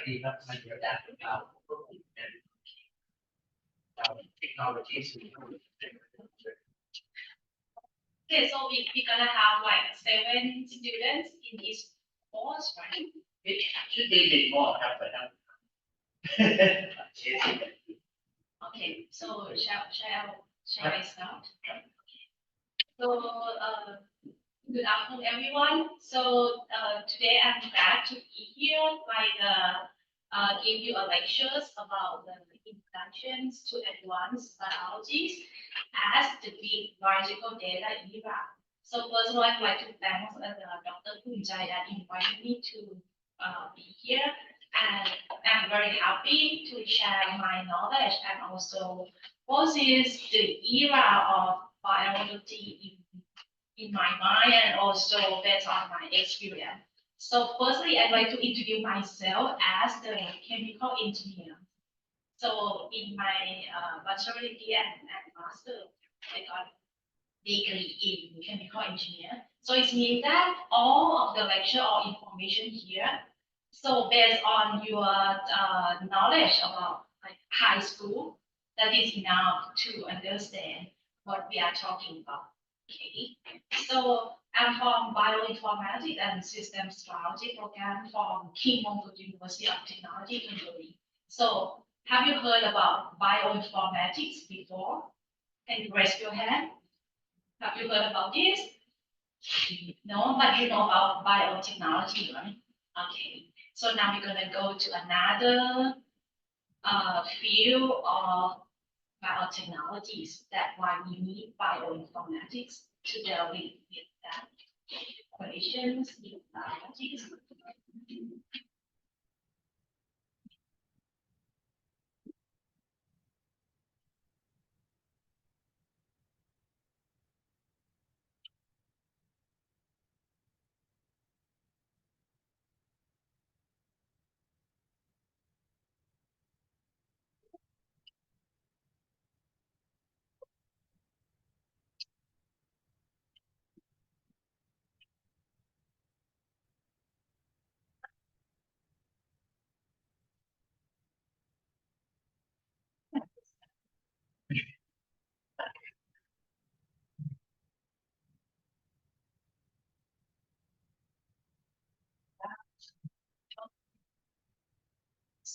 ดีครับมันเดี๋ยวจะเราควบคุมกันเราเทคโนโลยีสูง Okay, so we're gonna have like 7 students in this course, right? Should they be more? Okay, so shall I start? So good afternoon, everyone. So today I'm glad to be here, like give you a lectures about the introductions to advanced biology as the big biological data era. So first of all, I'd like to thank Dr. Punjai that invited me to be here, and I'm very happy to share my knowledge and also what is the era of biology in my mind and also based on my experience. So firstly, I'd like to introduce myself as the chemical engineer. So in my bachelor degree and master, I got degree in chemical engineer. So it means that all of the lecture or information here, so based on your knowledge about like high school, that is enough to understand what we are talking about. Okay, so I'm from Bioinformatics and Systems Biology program from King Mongkut University of Technology, Hungary. So have you heard about bioinformatics before? Can you raise your hand? Have you heard about this? No, but you know about biotechnology, right? Okay, so now we're gonna go to another field of biotechnologies. That's why we need bioinformatics to deal with that equations in biology.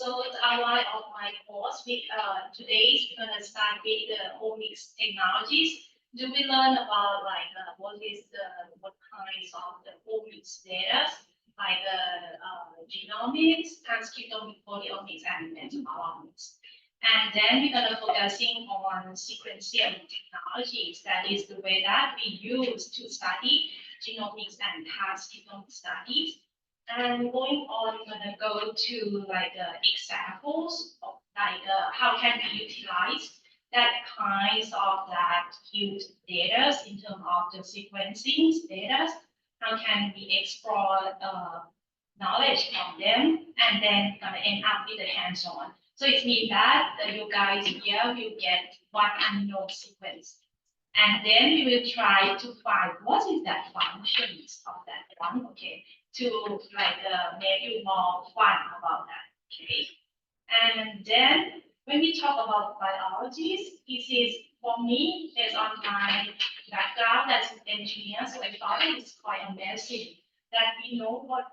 So the outline of my course, today we're gonna start with the omics technologies. Do we learn about like what kinds of the omics data, like the genomics, transcriptomics, proteomics, and metabolomics. And then we're gonna focusing on sequencing technologies. That is the way that we use to study genomics and transcriptomic studies. And going on, we're gonna go to like examples of like how can we utilize that kinds of that huge data in terms of the sequencing data. How can we explore knowledge from them, and then gonna end up with the hands-on. So it means that you guys here will get one unknown sequence. And then we will try to find what is that functions of that one, okay, to like make you more fun about that, okay. And then when we talk about biologies, this is for me based on my background as an engineer, so I thought it's quite amazing that we know what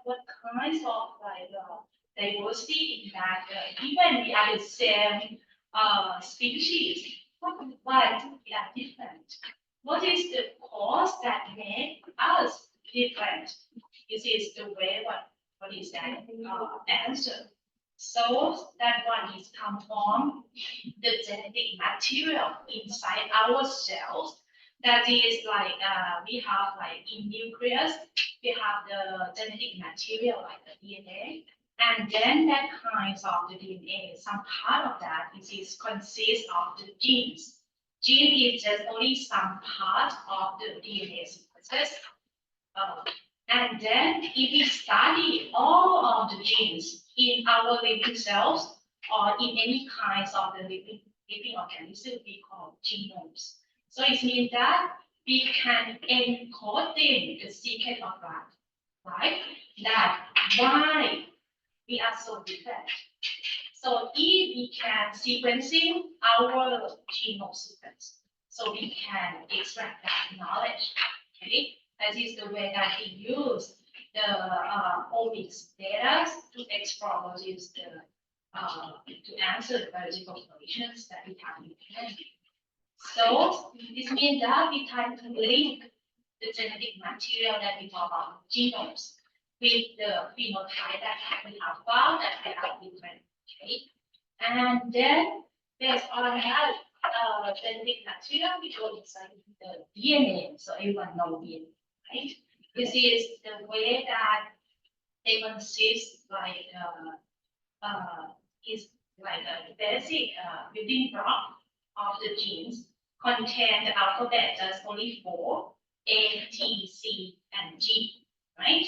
kinds of like diversity in that even we are the same species. But we are different. What is the cause that make us different? This is the way what is that answer. So that one is come from the genetic material inside our cells. That is like we have like in nucleus, we have the genetic material like the DNA. And then that kinds of the DNA, some part of that is consists of the genes. Gene is just only some part of the DNA sequences. And then if we study all of the genes in our living cells or in any kinds of the living organism, we call genomes. So it means that we can encode in the secret of life, right? That why We are so different. So if we can sequencing our genome sequence, so we can extract that knowledge. Okay, that is the way that we use the omics data to explore what is the to answer the biological questions that we have in hand. So this means that we try to link the genetic material that we talk about genomes with the phenotype that we have found that they are different. Okay, and then based on that genetic material, we go inside the DNA. So everyone knows DNA, right? This is the way that everyone sees like is like a basic building block of the genes contain the alphabet just only 4, A, T, C, and G, right?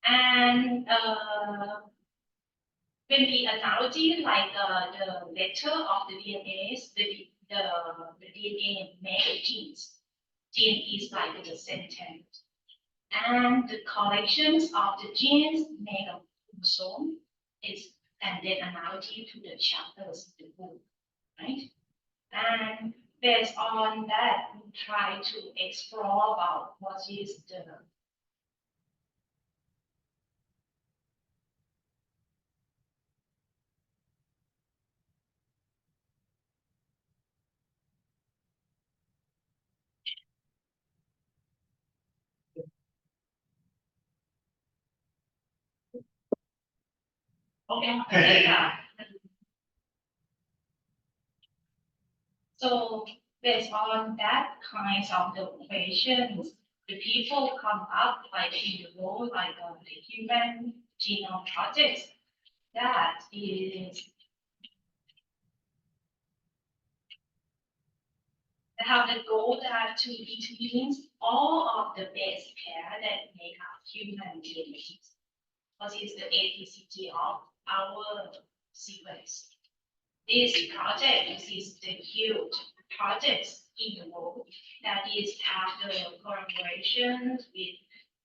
And when we analogy like the letter of the DNA, the DNA make genes. Gene is like the sentence. And the collections of the genes make a chromosome is and then analogy to the chapters in the book, right? And based on that, we try to explore about what is the data. So based on that kinds of the questions, the people come up like in the role like the human genome project. That is they have the goal that to intervene all of the base pair that make up human DNA. What is the ATCG of our sequence? This project is the huge projects in the world that is have the collaboration with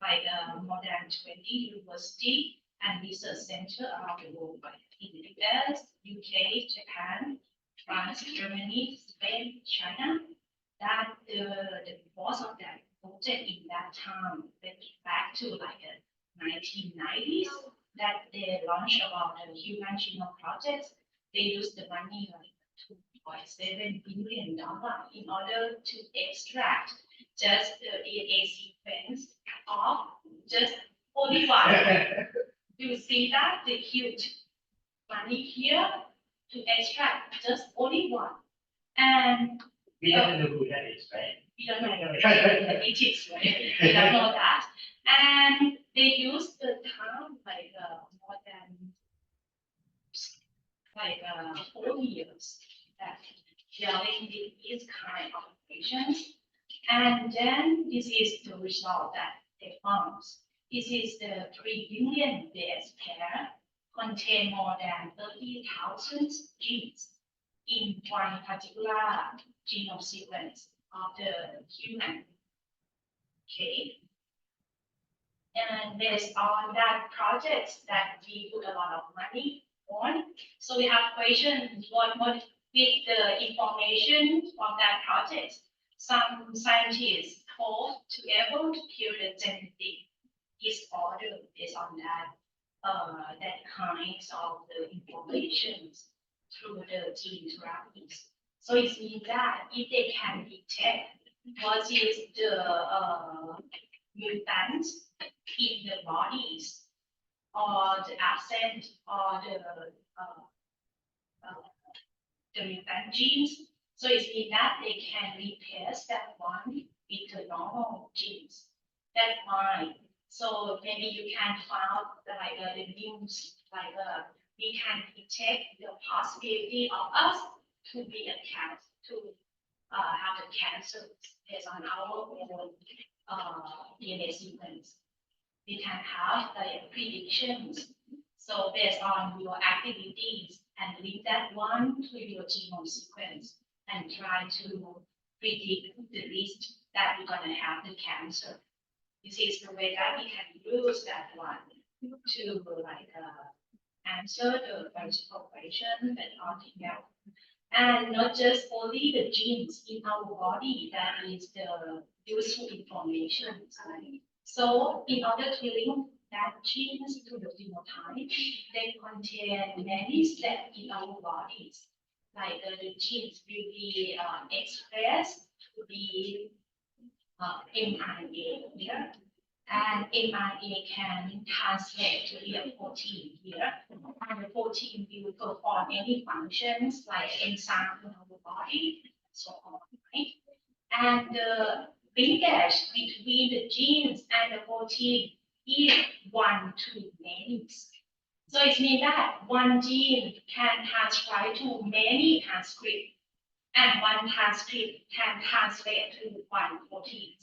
like more than 20 universities and research centers around the world, like in the US, UK, Japan, France, Germany, Spain, China. That the most of that project in that time went back to like the 1990s that they launched about the human genome project. They used the money like $2.7 billion in order to extract just the DNA sequence of just only one. You see that the huge money here to extract just only one. And we don't know who that is, right? we don't know it is, right? We don't know that. And they use the time like more than like 4 years that dealing with these kind of operations. And then this is the result that they found. This is the 3 billion base pair contain more than 30,000 genes in one particular genome sequence of the human. Okay. And based on that project that we put a lot of money on, so we have questions what with the information from that project. Some scientists hope to be able to cure the genetic disorder based on that that kinds of the information through the gene therapies. So it means that if they can detect what is the mutant in the bodies or the absent or the mutant genes, so it means that they can replace that one with the normal genes. That's fine. So maybe you can find like the news, like we can detect the possibility of us to be a cancer, to have a cancer based on our own DNA sequence. We can have the predictions. So based on your activities and link that one to your genome sequence and try to predict the risk that you're going to have the cancer. This is the way that we can use that one to like answer the biological question and nothing else. And not just only the genes in our body that is the useful information. Right? So in order to link that genes to the phenotype, they contain many steps in our bodies. Like the genes will be expressed to be mRNA here, and mRNA can translate to be a protein here, and the protein will perform any functions like enzyme in our body, so on, right? And the linkage between the genes and the protein is 1 to many. So it means that one gene can transcribe to many transcripts, and one transcript can translate to one protein.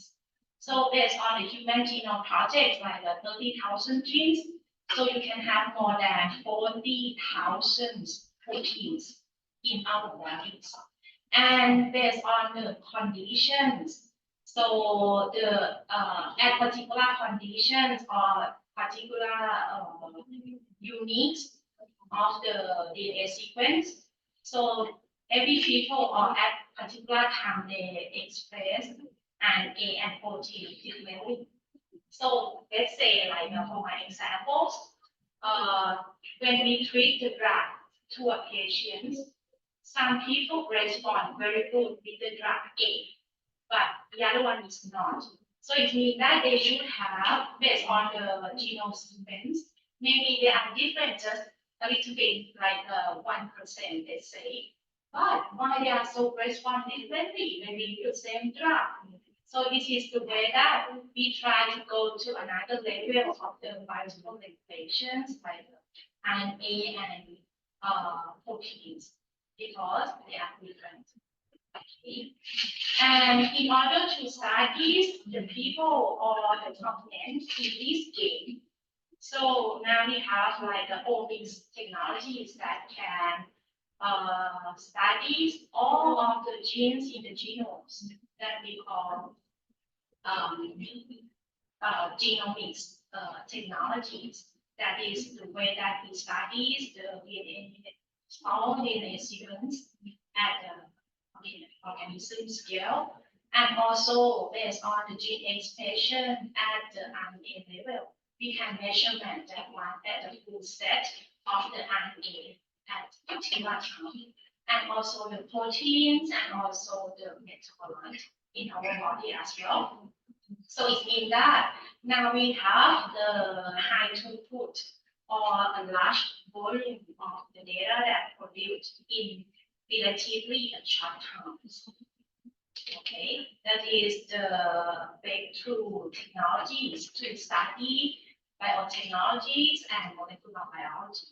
So based on the Human Genome Project, like the 30,000 genes, so you can have more than 40,000 proteins in our bodies. And based on the conditions, so the at particular conditions or particular uniques of the DNA sequence, so every people or at particular time they express an A and protein differently. So let's say like for my examples, when we treat the drug to a patient, some people respond very good with the drug A, but the other one is not. So it means that they should have, based on the genome sequence, maybe they are different just a little bit, like 1%, let's say. But why they are so respond differently when we use the same drug? So this is the way that we try to go to another level of the biological regulations, like RNA and proteins, because they are different. Okay. And in order to study the people or the components in this game, so now we have like the omics technologies that can study all of the genes in the genomes that we call genomics technologies. That is the way that we study the DNA, all DNA sequence at the organism scale, and also based on the gene expression at the RNA level, we can measure that one at the full set of the RNA at particular time, and also the proteins and also the metabolite in our body as well. So it means that now we have the high throughput or a large volume of the data that produced in relatively a short time. Okay, that is the breakthrough technologies to study biotechnologies and molecular biology.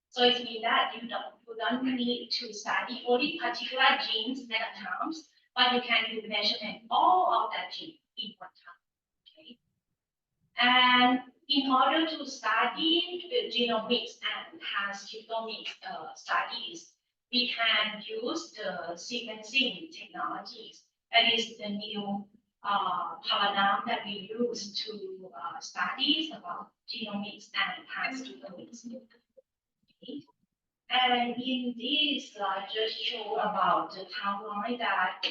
So it means that you don't need to study only particular genes at a time, but you can do measurement all of that gene in one time. Okay, and in order to study the genomics and transcriptomics studies, we can use the sequencing technologies. That is the new paradigm that we use to study about genomics and transcriptomics. Okay. And in this slide, just show about the timeline that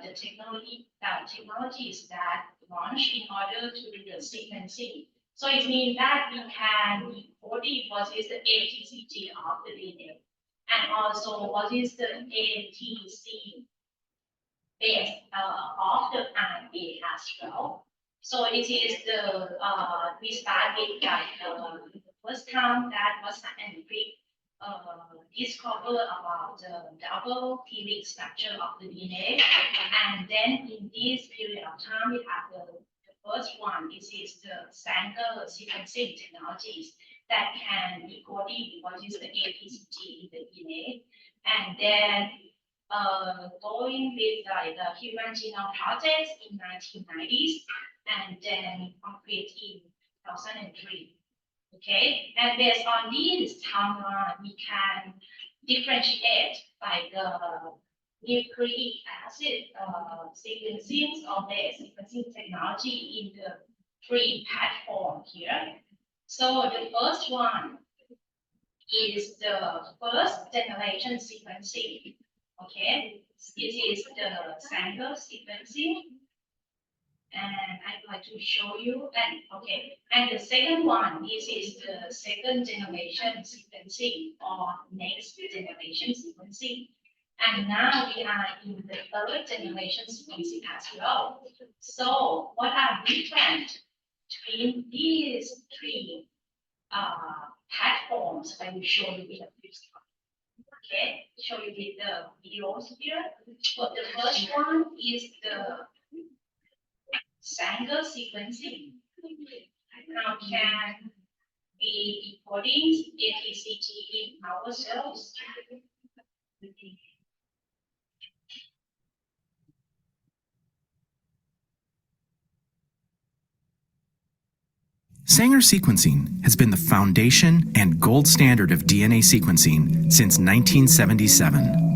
the technologies that launch in order to do the sequencing. So it means that we can decode what is the ATCG of the DNA, and also what is the ATC base of the RNA as well. So it is the we start with the first time that was scientific discover about the double helix structure of the DNA, and then in this period of time we have the first one. This is the Sanger sequencing technologies that can decode what is the APCG in the DNA, and then going with the Human Genome Project in 1990s, and then complete in 2003. Okay, and based on this timeline, we can differentiate by the nucleic acid sequencing or the sequencing technology in the 3 platforms here. So the first one is the first generation sequencing. Okay, this is the Sanger sequencing. And I'd like to show you, and the second one, this is the second generation sequencing or next generation sequencing. And now we are in the third generation sequencing as well. So what are different between these three platforms? I will show you in a few slides. Okay, show you with the videos here. But the first one is the Sanger sequencing. Now can be decoding ATCG in our cells. Sanger sequencing has been the foundation and gold standard of DNA sequencing since 1977.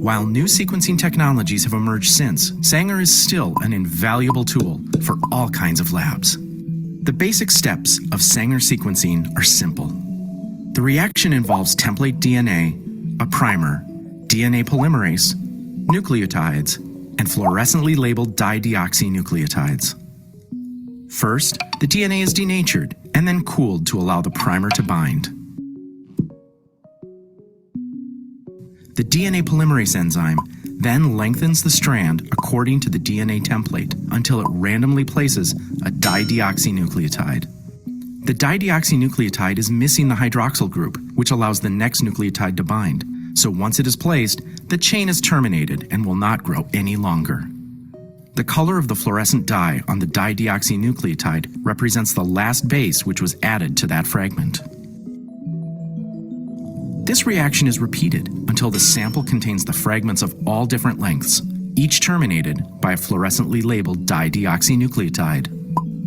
While new sequencing technologies have emerged since, Sanger is still an invaluable tool for all kinds of labs. The basic steps of Sanger sequencing are simple. The reaction involves template DNA, a primer, DNA polymerase, nucleotides, and fluorescently labeled dideoxynucleotides. First, the DNA is denatured and then cooled to allow the primer to bind. The DNA polymerase enzyme then lengthens the strand according to the DNA template until it randomly places a dideoxynucleotide. The dideoxynucleotide is missing the hydroxyl group, which allows the next nucleotide to bind. So once it is placed, the chain is terminated and will not grow any longer. The color of the fluorescent dye on the dideoxynucleotide represents the last base which was added to that fragment. This reaction is repeated until the sample contains the fragments of all different lengths, each terminated by a fluorescently labeled dideoxynucleotide.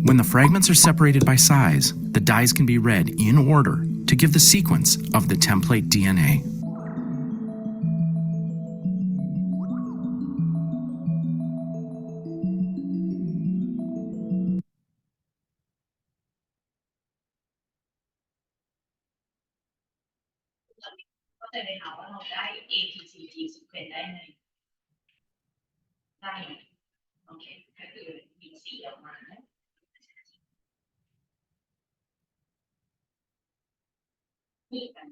When the fragments are separated by size, the dyes can be read in order to give the sequence of the template DNA. ATCG sequence ได้ไหมโอเคก็คือมีสีออกมานี่กัน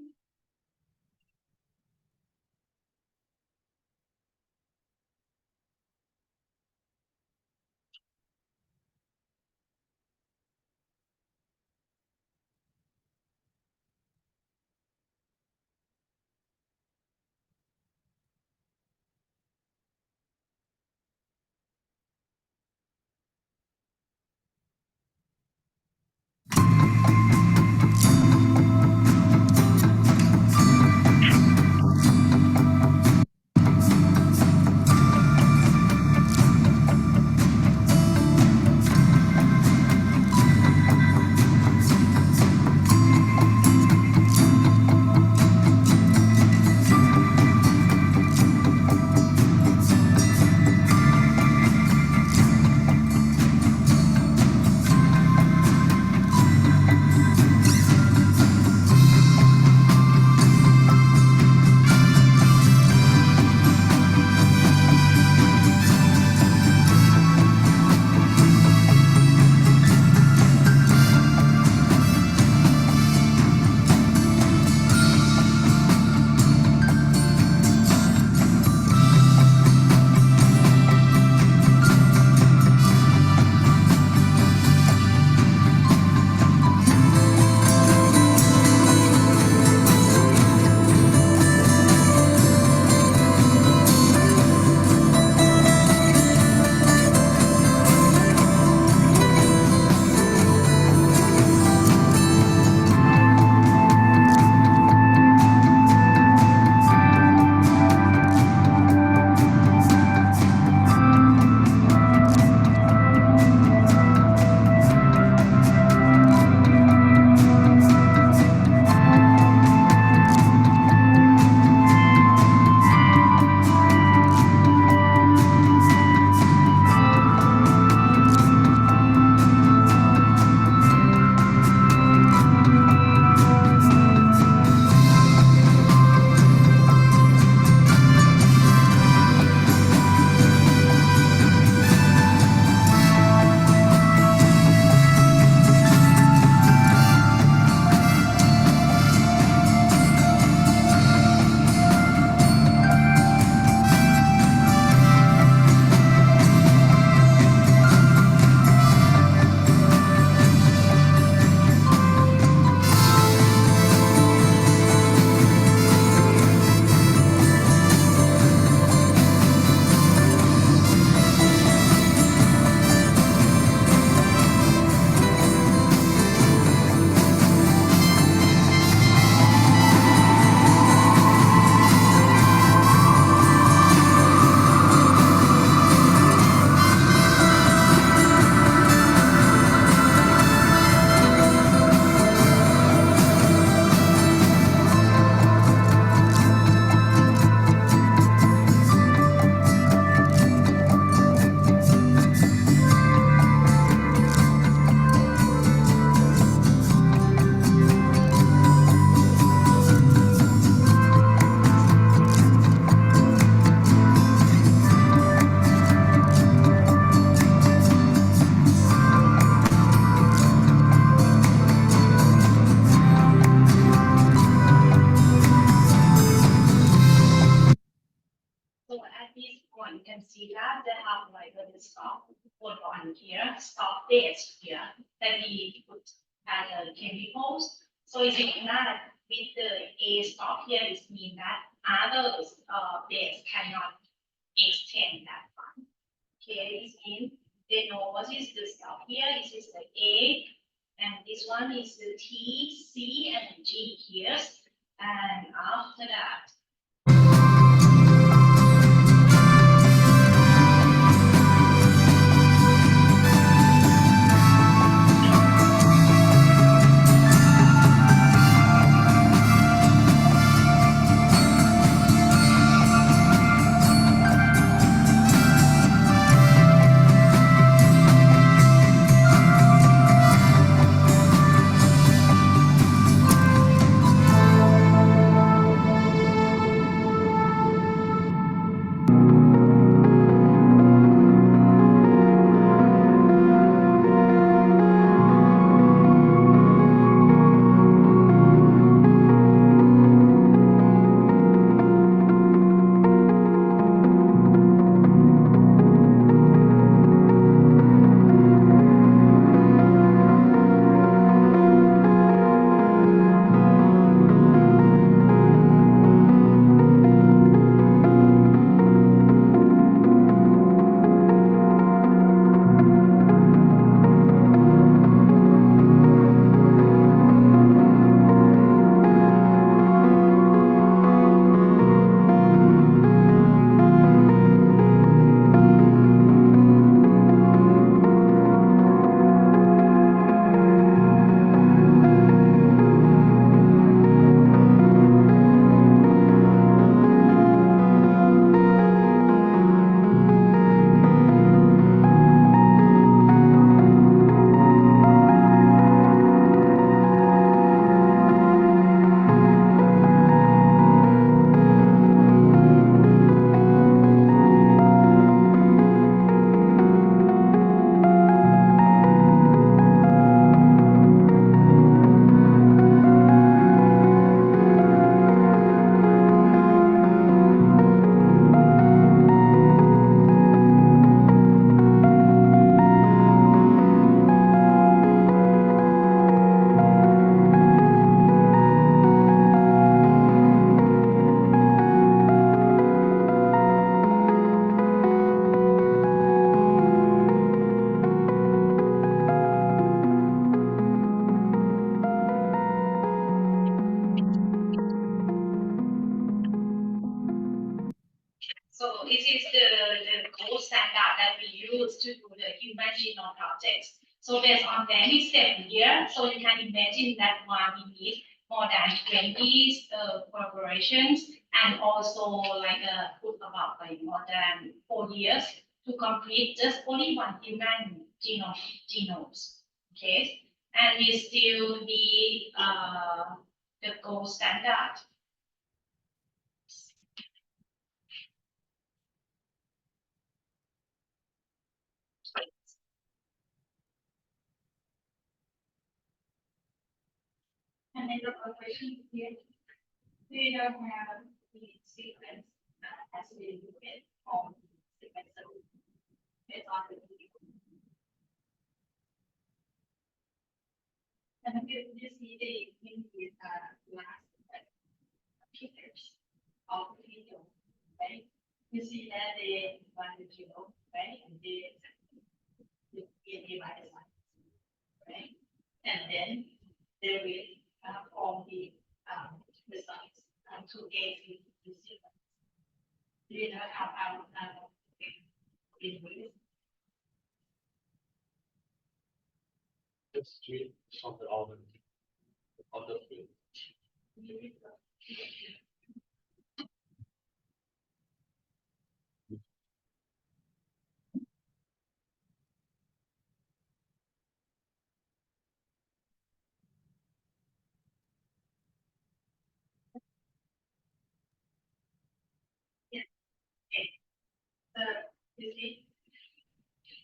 the stop put on here, stop dates here that we put as the chemicals. So it means that with the A stop here, it means that others dates cannot extend that one. Okay, this means they know what is the stop here. This is the A, and this one is the T, C, and G here. And after that, so this is the gold standard that we use to do the imagine projects. So based on that step here, so you can imagine that one we need more than 20 collaborations and also like put about like more than 4 years to complete just only one human genomes. Okay, and we still need the gold standard. And then the question here, we don't have the sequence as we look at home sequence. So it's on the video. And if you see the last pictures of the video, right? You see that they want the genome, right? And they divide right? And then there will form the results to get the sequence. Do you know how it works? It's street of the almond of the field. You see,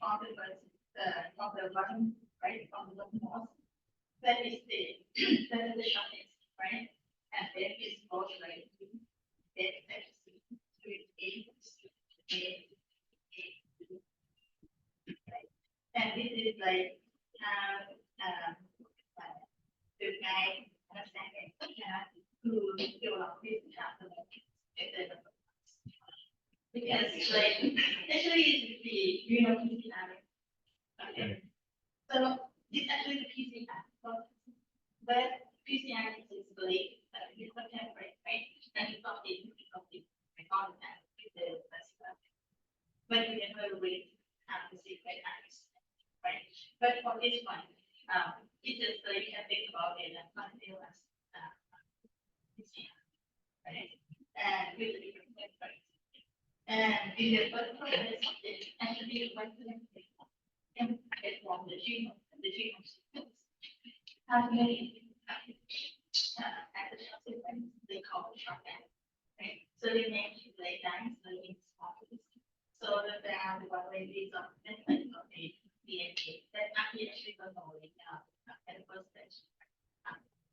on the bottom, right, on the bottom most, that is the shortest, right? And then it's both right, then that's A, who develop this capital because like actually it's the PCR. Okay. So it's actually the PCR, but PCR is basically you contact right, and you got it, contact with the specimen. But you never really have the secret access, right? But for this one, it's just you can think about it until as PCR, right? And with the different methods. And in the first process, it's actually quite limited. And from the genome sequence. How many additional sequence they call shorthand, right? So they manipulate lines in small pieces. So that they have the variety of different of the DNA that actually don't know it at the first stage.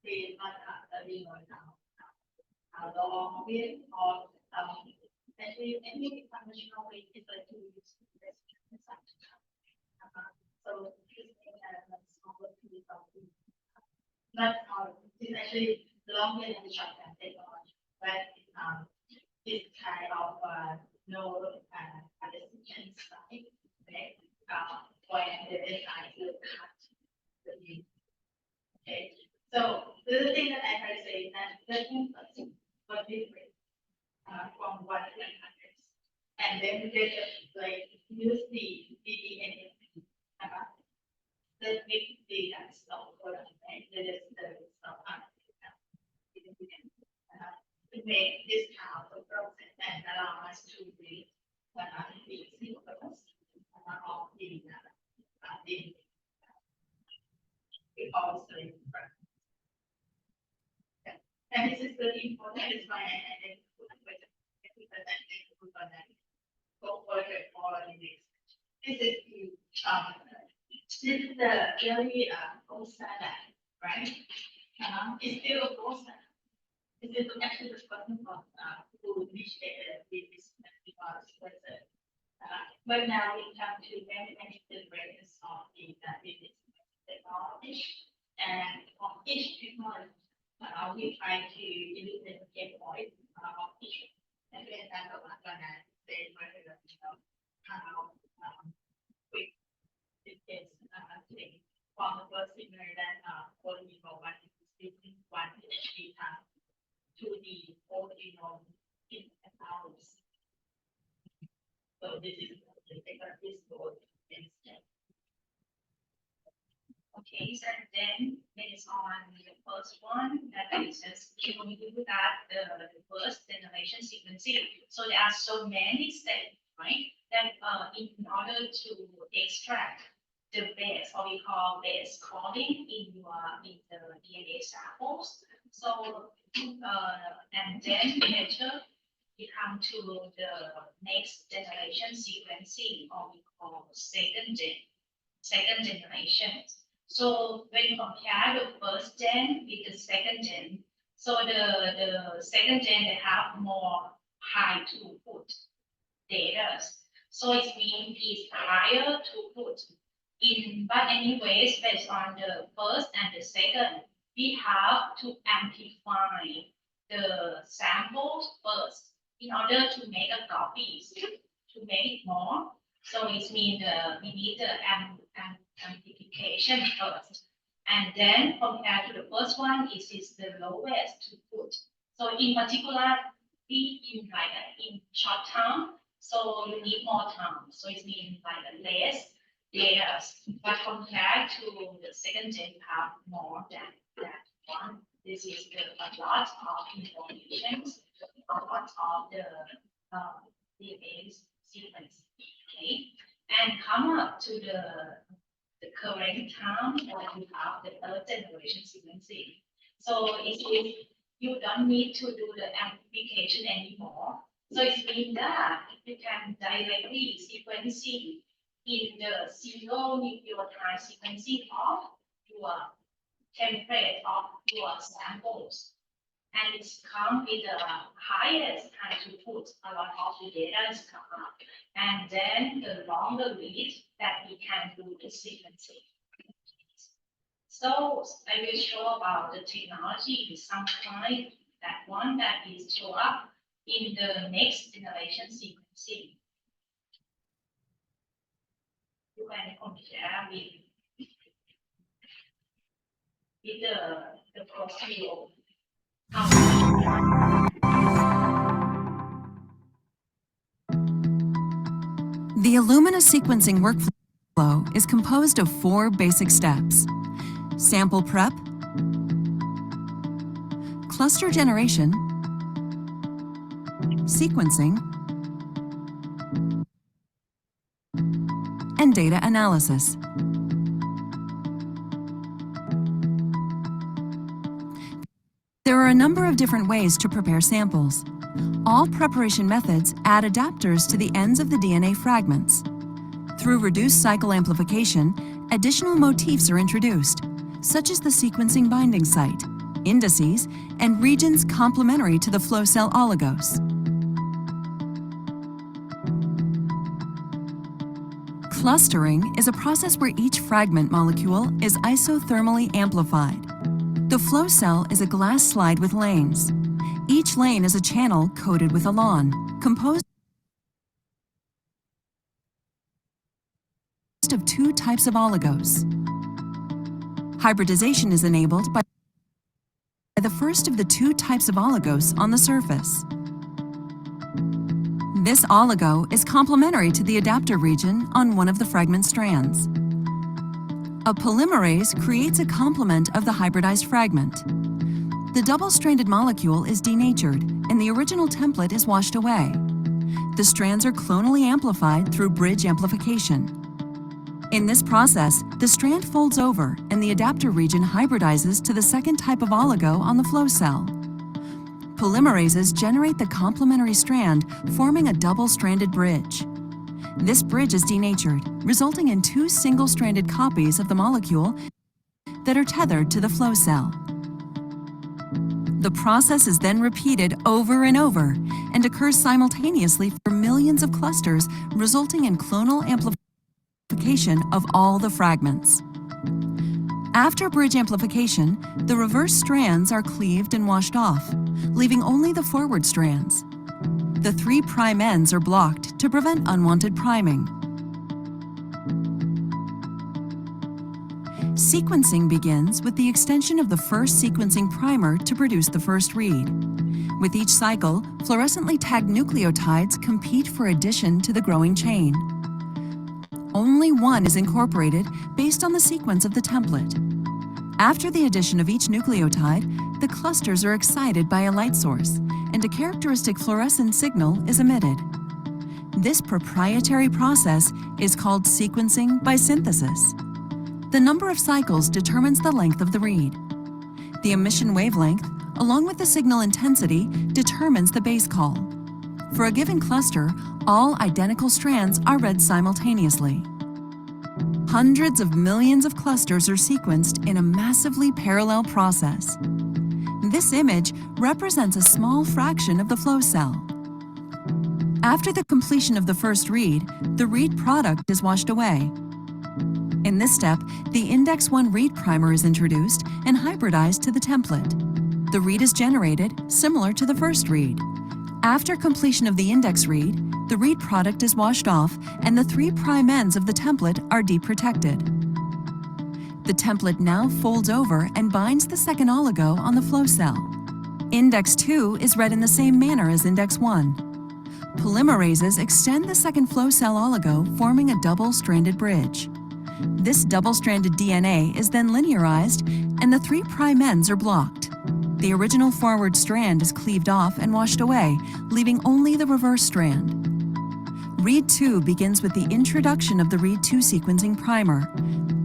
They not really know now how long it or actually any conventional way is like to use this. So this smaller piece of but it's actually longer than the shorthand technology, but this kind of no decision side, right? When the design will cut the view. Okay, so the thing that I try to say is that the inputs were different from what we had, and then we just like use the DNA. That makes the stuff for us, right? That is the stuff to make this kind of process and allow us to read the sequence of the also and this is very important. That is why I didn't put that go further for the next. This is the very gold standard, right? It's still a gold standard. It's still actually the person who initiated this because but now we come to many different of the technology, and on each technology, we try to use the game point of each. And then that's what I'm gonna say how quick it is from the first signal that original one PhD to the original in hours. So this is the this board instead. Okay, so then based on the first one, that is just we do that the first generation sequencing. So there are so many steps, right? That in order to extract the base, or we call base coding in the DNA samples. So and then later we come to the next generation sequencing, or we call second generation. So when you compare the first gen with the second gen, so the second gen they have more high throughput data. So it means it's higher throughput. But anyways, based on the first and the second, we have to amplify the samples first in order to make a copies, to make it more. So it means we need the amplification first. And then compared to the first one, it is the lowest throughput. So in particular, in short term, so you need more time. So it means like less data. But compared to the second gen, you have more than that one. This is a lot of information, a lot of the DNA sequence. Okay, and come up to the current time when you have the third generation sequencing. So it is you don't need to do the amplification anymore. So it means that you can directly sequencing in the single nucleotide sequencing of your template of your samples. And it's come with the highest kind throughput, a lot of the data is come up. And then the longer read that we can do the sequencing. So I will show about the technology in some kind that one that is show up in the next generation sequencing. You can compare with the procedure. The Illumina sequencing workflow is composed of 4 basic steps: sample prep, cluster generation, sequencing, and data analysis. There are a number of different ways to prepare samples. All preparation methods add adapters to the ends of the DNA fragments. Through reduced cycle amplification, additional motifs are introduced, such as the sequencing binding site, indices, and regions complementary to the flow cell oligos. Clustering is a process where each fragment molecule is isothermally amplified. The flow cell is a glass slide with lanes. Each lane is a channel coated with a lawn, composed of 2 types of oligos. Hybridization is enabled by the first of the 2 types of oligos on the surface. This oligo is complementary to the adapter region on one of the fragment strands. A polymerase creates a complement of the hybridized fragment. The double-stranded molecule is denatured and the original template is washed away. The strands are clonally amplified through bridge amplification. In this process, the strand folds over and the adapter region hybridizes to the second type of oligo on the flow cell. Polymerases generate the complementary strand, forming a double-stranded bridge. This bridge is denatured, resulting in 2 single-stranded copies of the molecule that are tethered to the flow cell. The process is then repeated over and over and occurs simultaneously for millions of clusters, resulting in clonal amplification of all the fragments. After bridge amplification, the reverse strands are cleaved and washed off, leaving only the forward strands. The 3' ends are blocked to prevent unwanted priming. Sequencing begins with the extension of the first sequencing primer to produce the first read. With each cycle, fluorescently tagged nucleotides compete for addition to the growing chain. Only one is incorporated based on the sequence of the template. After the addition of each nucleotide, the clusters are excited by a light source, and a characteristic fluorescent signal is emitted. This proprietary process is called sequencing by synthesis. The number of cycles determines the length of the read. The emission wavelength, along with the signal intensity, determines the base call. For a given cluster, all identical strands are read simultaneously. Hundreds of millions of clusters are sequenced in a massively parallel process. This image represents a small fraction of the flow cell. After the completion of the first read, the read product is washed away. In this step, the Index 1 read primer is introduced and hybridized to the template. The read is generated, similar to the first read. After completion of the index read, the read product is washed off and the 3' ends of the template are deprotected. The template now folds over and binds the second oligo on the flow cell. Index 2 is read in the same manner as Index 1. Polymerases extend the second flow cell oligo, forming a double-stranded bridge. This double-stranded DNA is then linearized and the 3' ends are blocked. The original forward strand is cleaved off and washed away, leaving only the reverse strand. Read 2 begins with the introduction of the Read 2 sequencing primer.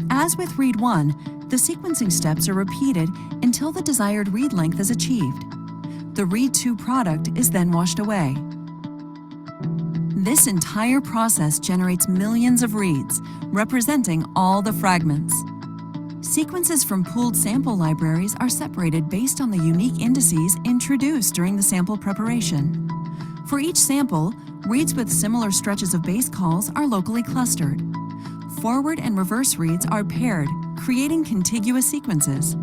As with Read 1, the sequencing steps are repeated until the desired read length is achieved. The Read 2 product is then washed away. This entire process generates millions of reads, representing all the fragments. Sequences from pooled sample libraries are separated based on the unique indices introduced during the sample preparation. For each sample, reads with similar stretches of base calls are locally clustered. Forward and reverse reads are paired, creating contiguous sequences.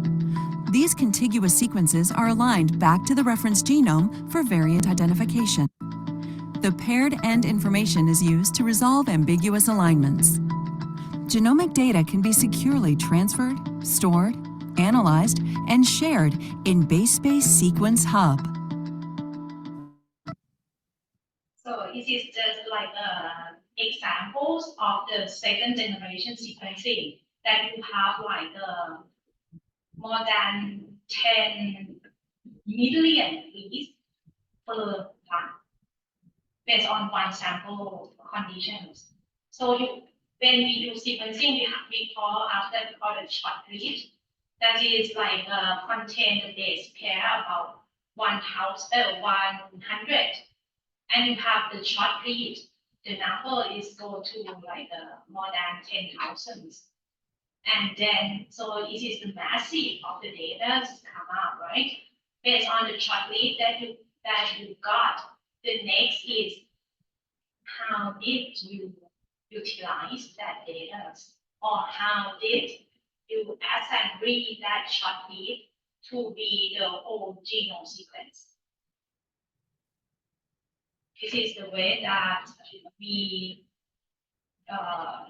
These contiguous sequences are aligned back to the reference genome for variant identification. The paired end information is used to resolve ambiguous alignments. Genomic data can be securely transferred, stored, analyzed, and shared in BaseSpace Sequence Hub. So this is just like examples of the second generation sequencing that you have like more than 10 million reads per month based on one sample conditions. So when we do sequencing, we call the short read. That is like contain the base pair about 100, and you have the short read. The number is go to like more than 10,000. And then, so this is the massive of the data to come out, right? Based on the short read that you got. The next is how did you utilize that data, or how did you assemble that short read to be the whole genome sequence? This is the way that we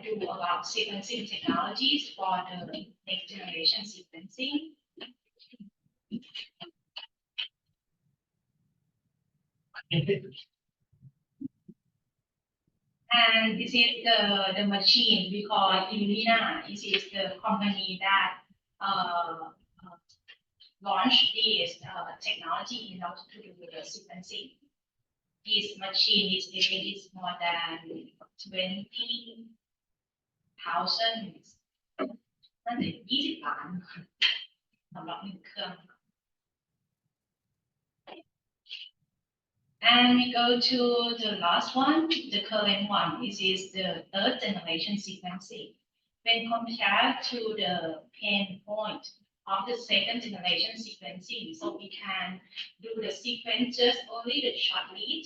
do about sequencing technologies for the next generation sequencing. And this is the machine we call Illumina. This is the company that launched this technology in order to do the sequencing. This machine is more than 20,000. น่าจะ20 ล้านสำหรับ1 เครื่อง And we go to the last one, the current one. This is the third generation sequencing. When compared to the pain point of the second generation sequencing, so we can do the sequence just only the short read.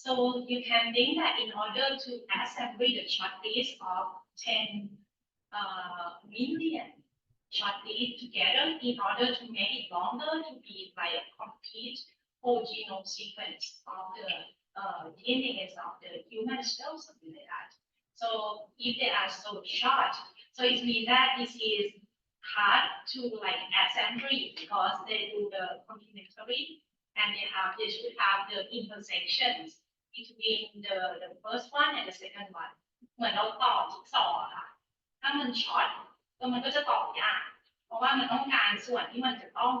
So you can think that in order to assemble the short reads of 10 million short read together, in order to make it longer to be like a complete whole genome sequence of the DNA of the human cells, something like that. So if they are so short, so it means that this is hard to like assembly because they do the complementary and they should have the intersections between the first one and the second one. เหมือนเราต่อจิ๊กซอว์ค่ะ ถ้ามันช็อตก็มันก็จะต่อยากเพราะว่ามันต้องการส่วนที่มันจะต้อง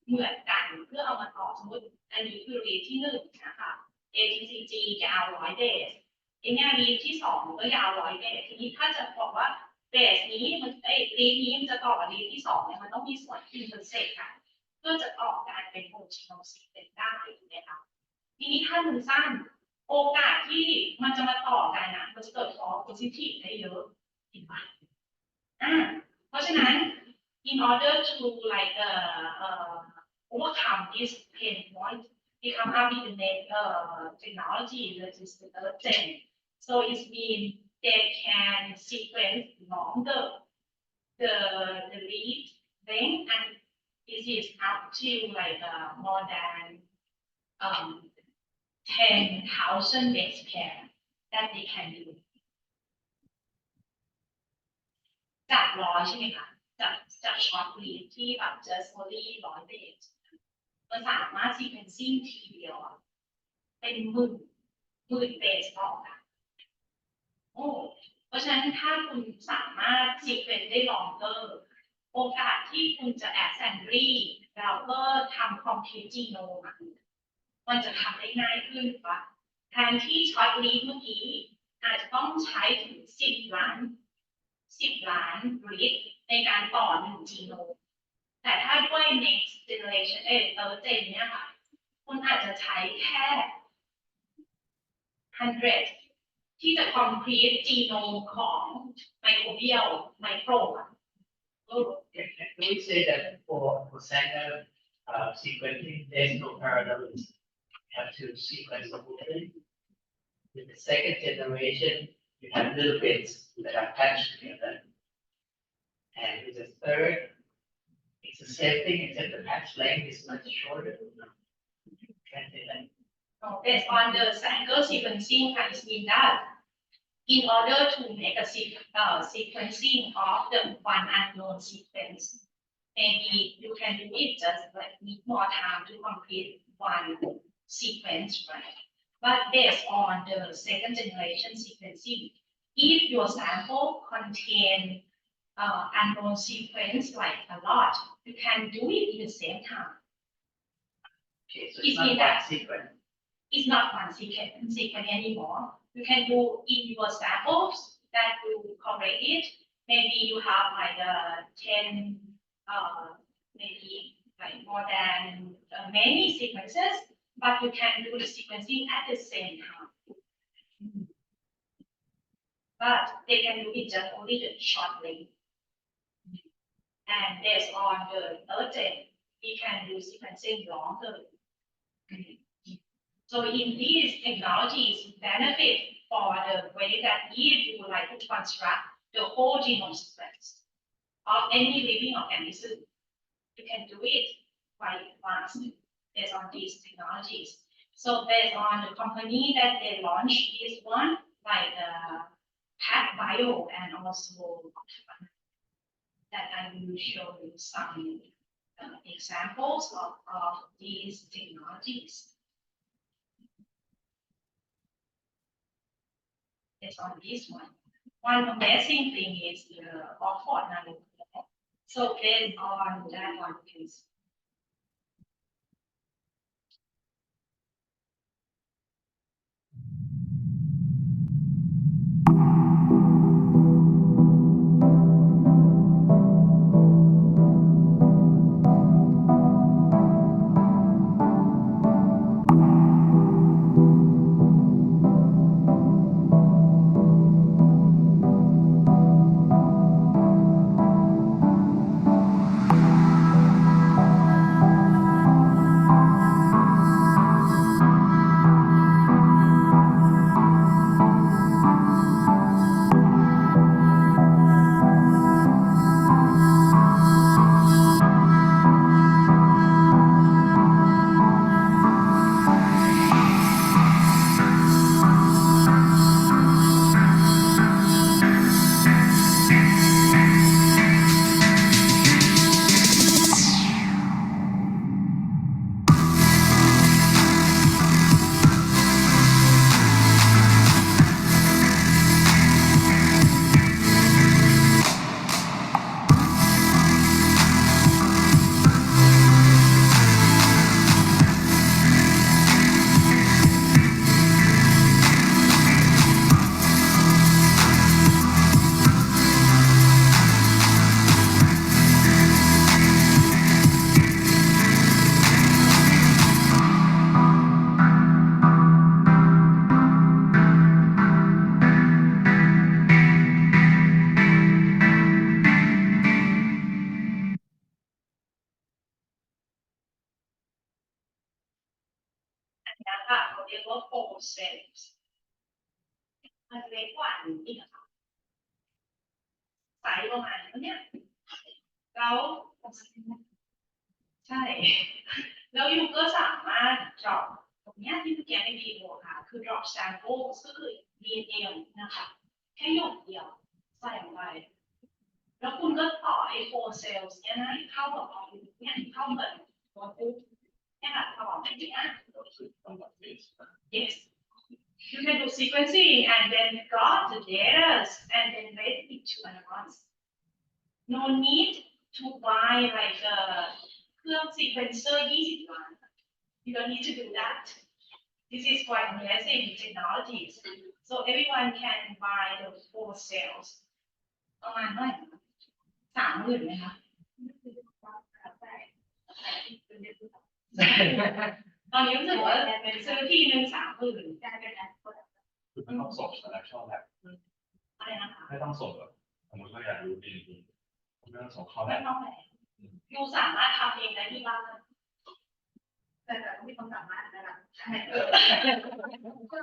เหมือนกันเพื่อเอามาต่อสมมติอันนี้คือรีดที่1นะคะ ATCG ยาว100 เบสไอ้เนี่ยรีดที่2ก็ยาว100 เบสทีนี้ถ้าจะบอกว่าเบสนี้มันรีดนี้มันจะต่อรีดที่2เนี่ยมันต้องมีส่วนอินเตอร์เซกกันเพื่อจะต่อการเป็นโฮจิโนซีเป็นได้นะคะทีนี้ถ้ามันสั้นโอกาสที่มันจะมาต่อกันนะมันจะเกิดฟอลโพซิทีฟได้เยอะเห็นไหมเพราะฉะนั้น in order to like overcome this pain point, we come up with the technology that is the third gen. So it means they can sequence longer the read length, and it is up to like more than 10,000 base pair that they can do. จาก100ใช่ไหมคะจากช็อตรีดที่แบบ just only 100 เบสมันสามารถ sequencing ทีเดียวเป็นหมื่นเบสต่อกันเพราะฉะนั้นถ้าคุณสามารถ sequence ได้ longer โอกาสที่คุณจะ assembly แล้วก็ทำ complete genome มันจะทำได้ง่ายขึ้นปะแทนที่ช็อตรีดเมื่อกี้อาจจะต้องใช้ถึง10 ล้านรีดในการต่อ1 จีโนมแต่ถ้าด้วย next generation third gen เนี่ยค่ะคุณอาจจะใช้แค่100ที่จะ complete จีโนมของไมโครเบียลไมโครCan we say that for Sanger sequencing, there's no parallelism? You have to sequence the whole thing. With the second generation, you have little bits that are patched together. And with the third, It's the same thing, except the patch length is much shorter. Can say that. Based on the Sanger sequencing, I mean that in order to make a sequencing of the one unknown sequence, maybe you can do it just like need more time to complete one sequence, right? But based on the second generation sequencing, if your sample contain unknown sequence like a lot, you can do it in the same time. Okay, so It it's not means one that- sequence. It's not one sequence anymore. You can do in your samples that you correct it. Maybe you have like 10, maybe like more than many sequences, but you can do the sequencing at the same time. But they can do it just only the shortly. And based on the third gen, we can do sequencing longer. So in these technologies benefit for the way that if you like to construct the whole genome sequence of any living organism, you can do it quite fast based on these technologies. So based on the company that they launched this one, like Pack Bio and also that I will show you some examples of these technologies. It's on this one. One amazing thing is the Oxford nanocomputer. So based on that one, please.นะคะเขาเรียกว่าโฟร์เซลส์มันเล็กกว่านี้อีกค่ะไซส์ประมาณนี้เนี่ยแล้วใช่แล้วยูก็สามารถ drop ตรงเนี้ยที่เมื่อกี้ในวิดีโอค่ะคือ drop sample ก็คือ DNA นะคะแค่หยดเดียวใส่ลงไปแล้วคุณก็ต่อไอ้4 cells เนี่ยนะเข้ากับเนี่ยเข้าเหมือนตัวปุ๊บเนี่ยค่ะต่อไปเนี่ย Yes. You can do sequencing and then got the data and then read it to analyze. No need to buy like a sequencer 20 ล้าน You don't need to do that. This is quite amazing technologies. So everyone can buy the 4 cells. ประมาณเท่าไหร่30,000ไหมคะตอนนี้รู้สึกว่าซื้อทีนึง30,000ได้เป็นแอปเปิล คือไม่ต้องส่งแต่ละช่องแลบ อะไรนะคะ ไม่ต้องส่งแบบสมมติว่าอยากรู้ดีไม่ต้องส่งเข้าแล ไม่ บ ต้องเลยยูสามารถทำเองได้ที่บ้านแต่ไม่ต้องสามารถนะคะคือ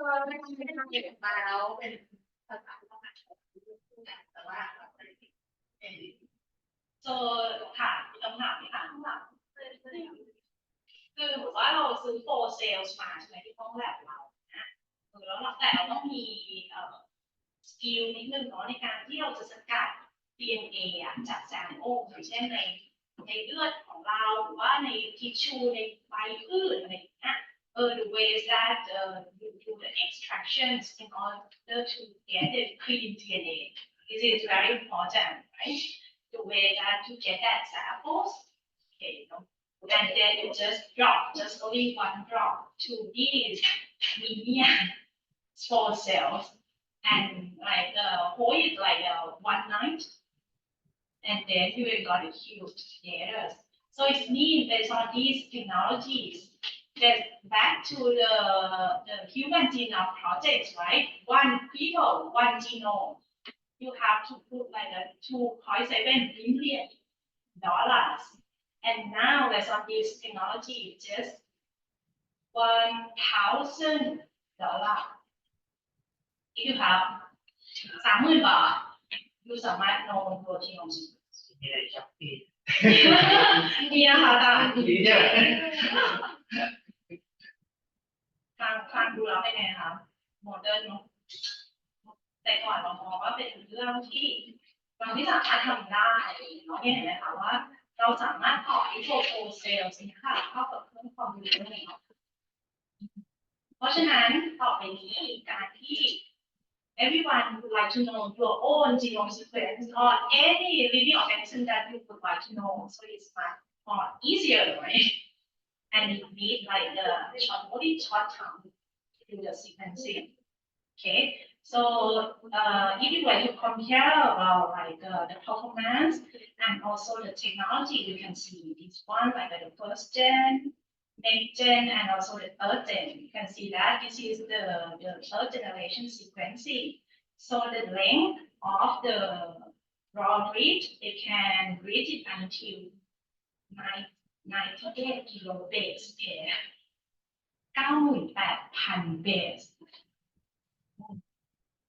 ไม่ได้ทำเองมาแล้วเป็นภาษาต้องการแต่ว่า so ค่ะมีคำถามไหมคะข้างหลังคือเหมือนว่าเราซื้อโฟร์เซลส์มาใช่ไหมที่ห้องแลบเรานะแล้วแต่เราต้องมีสกิลนิดนึงเนาะในการที่เราจะสกัด DNA อะจากแซมเปิลอย่างเช่นในเลือดของเราหรือว่าในทิชชูในใบพืชอะไรอย่างเงี้ยthe ways that you do the extractions in order to get the clean DNA this is very important right the way that you get that samples okay you know and then you just only one drop to these medium small cells and like hold it like one night and then you will got a huge data. So it means based on these technologies, that back to the human genome projects, right? One people, one genome, you have to put like a $2.7 billion. And now based on this technology, just $1,000. If you have 30,000 บาท you สามารถโน้มตัวที่น้อง มีอะไรช็อปปี้ ดีนะคะอาจารย์ ดีเนี่ย ฟังดูแล้วเป็นไงคะโมเดิร์นเนาะแต่ก่อนเรามองว่าเป็นเรื่องที่บางที่สามารถทำได้เนาะเนี่ยเห็นไหมคะว่าเราสามารถต่อที่โฟล์เซลล์สินค้าเข้ากับเครื่องคอมพิวเตอร์เนาะเพราะฉะนั้นต่อไปนี้การที่ everyone would like to know your own genome sequence or any living organism that you would like to know so it's much more easier right and you need like the short time to do the sequencing. Okay, so if you were to compare about like the performance and also the technology, you can see this one like the first gen, next gen, and also the third gen. You can see that this is the third generation sequencing. So the length of the raw read, it can read it until 98 kilobase per 98,000 base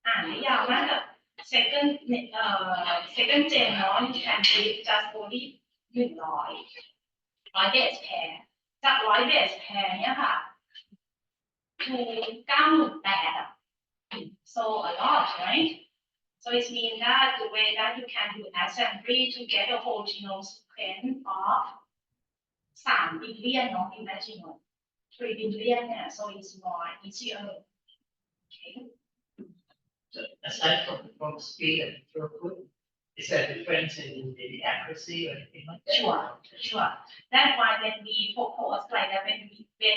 อ่านได้ยาวมากกับ second gen เนาะ you can read just only 100 base pair จาก 100 base pair เนี่ยค่ะ to 98,000 so a lot right so it means that the way that you can do assembly to get a whole genome sequence of 3 billion เนาะ imagine 3 billion เนี่ย so it's more easier okay So aside from speed and throughput, is there a difference in the accuracy or anything like that? Sure. That's why when we propose like that, when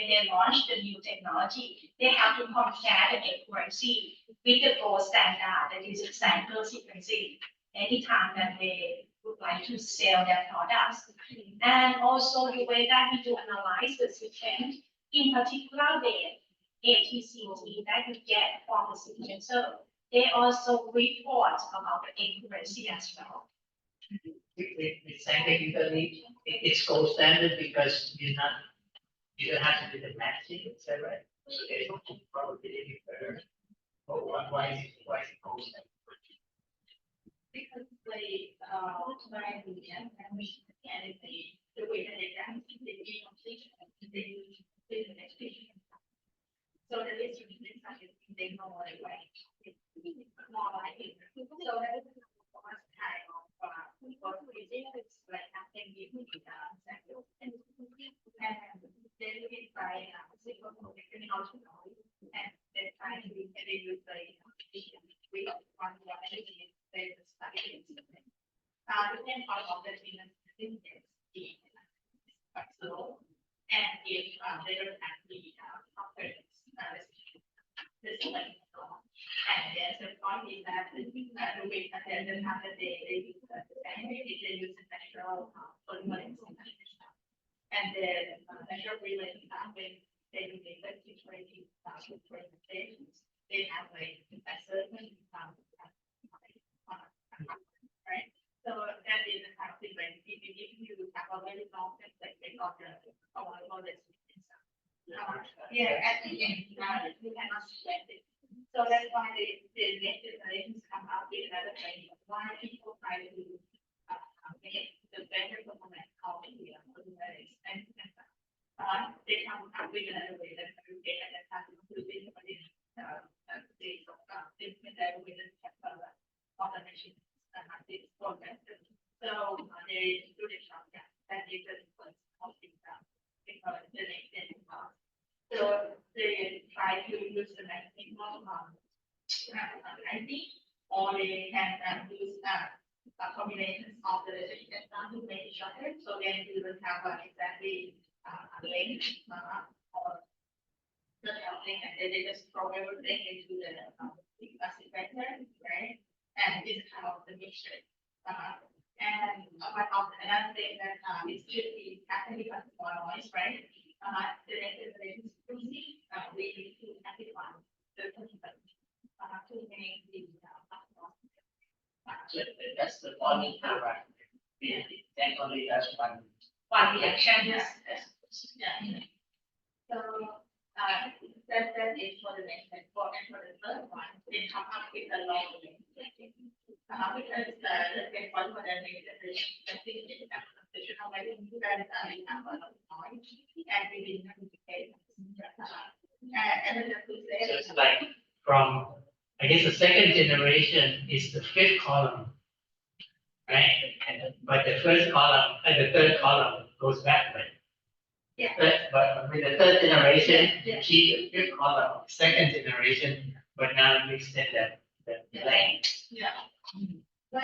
they launch the new technology, they have to compare the accuracy with the gold standard, that is sample sequencing, anytime that they would like to sell their products. And also the way that we do analyze the sequence, in particular the ATCT that you get from the sequencer, they also report about the accuracy as well. With scientifically, it's gold standard because you don't have to do the matching, is that right? So there's no probability for, but why is it gold standard? Because they try to get anything the way that they can they complete they use the execution. So that is they know what it way. More like it. So that is one kind of people who is like nothing you need sample and then we try single and they try to use the we one energy they study then part of the business is quite slow and if they don't have the operations this way and there's a point is that the way that they don't have the they use the natural polymers and then natural related when they do the situating presentations they have like a certain right so that is the kind of thing when if you have a very long like they got the all this yeah at the end you cannot sweat it. So that's why the next generations come up with another way. Why people try to make the the better performance of the polymerase and they come up with another way that we get at that time to be automation this program. So they do the shortcut and they just put all things down because the next thing so they try to use the maximum ID or they can use a combination of the registration to make it shorter. So then you will have exactly a link or the thing and then they just throw everything into the sequencer, right? And this is how the mixture. And one of the another thing that it should be actually a small noise, right? The next generation frequency, we need to amplify the participant to make the That's the only paragraph. Yeah, then only that's one reaction. yeah. So that is for the next and for the third one, they come up with a long link. Because the second one for the next generation, I think it's how many you guys have a lot of noise and we didn't communicate. And then the So it's like from, I guess the second generation is the fifth column, right? But the first column and the third column goes backward. Yeah. But with the third generation, Yeah. you keep the fifth column, second generation, but now you extend the length. Yeah. But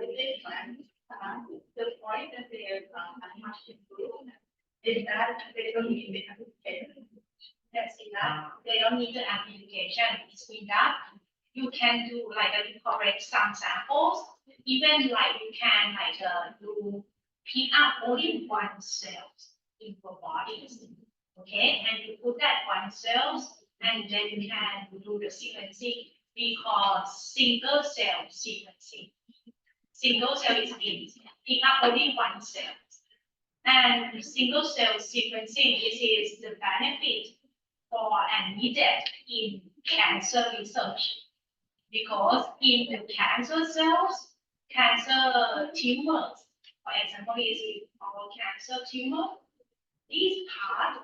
with this one, the point that they are much improved is that they don't need the application. That's enough. They don't need the amplification. It's enough. You can do like correct some samples. Even like you can like do pick up only one cell in your bodies. Okay, and you put that one cells and then you can do the sequencing. We call single cell sequencing. Single cell is in pick up only one cell. And single cell sequencing, this is the benefit for and needed in cancer research. Because in the cancer cells, cancer tumors, for example, is our cancer tumor, this part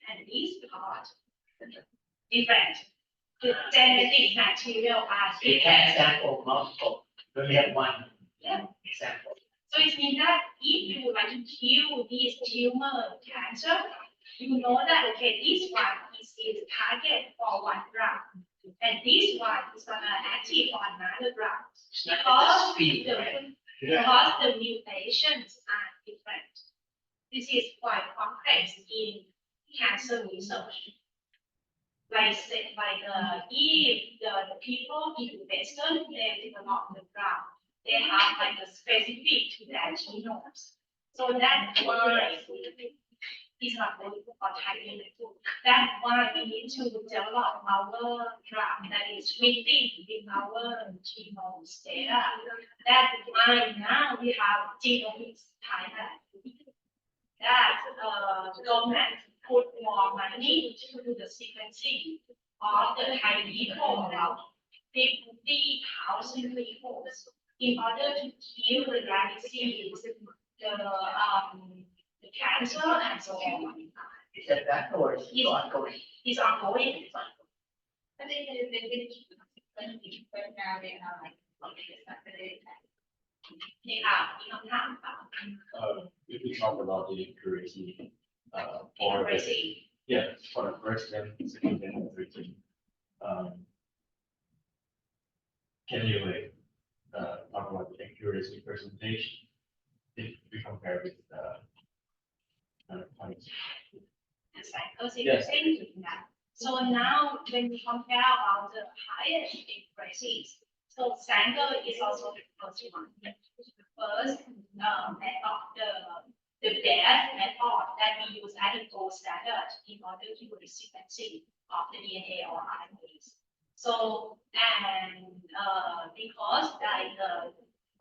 and this part different. The genetic material are So you can different. sample multiple, we only have one example. So it means that if you would like to kill this tumor cancer, you know that okay, this one is target for one drug, and this one is active on another drug. It's not Because the speed, the, right? because the mutations are different. This is quite complex in cancer research. Like say, if the people in Western they develop the drug, they have like a specific to their genomes. So that's why it's not good for Thailand. That's why we need to develop our drug that is fitting in our genomes data. That's why now we have genomics Thailand. That government put more money to the sequencing of the Thai people, about 50,000 people, in order to kill the rare disease, the cancer and so on. Is that that or is it ongoing? It's ongoing. I think they did but now they are like, okay, it's not really. They are in time. If we talk about the accuracy, for the, Accuracy. yeah, for the first and second and third gen, can you like, talk about the accuracy percentage if we compare with points? It's like sequencing. So now when we compare about the highest accuracies, so Sanger is also the first one. The first method, the best method that we use as a gold standard in order to do the sequencing of the DNA or RNAs. So and because like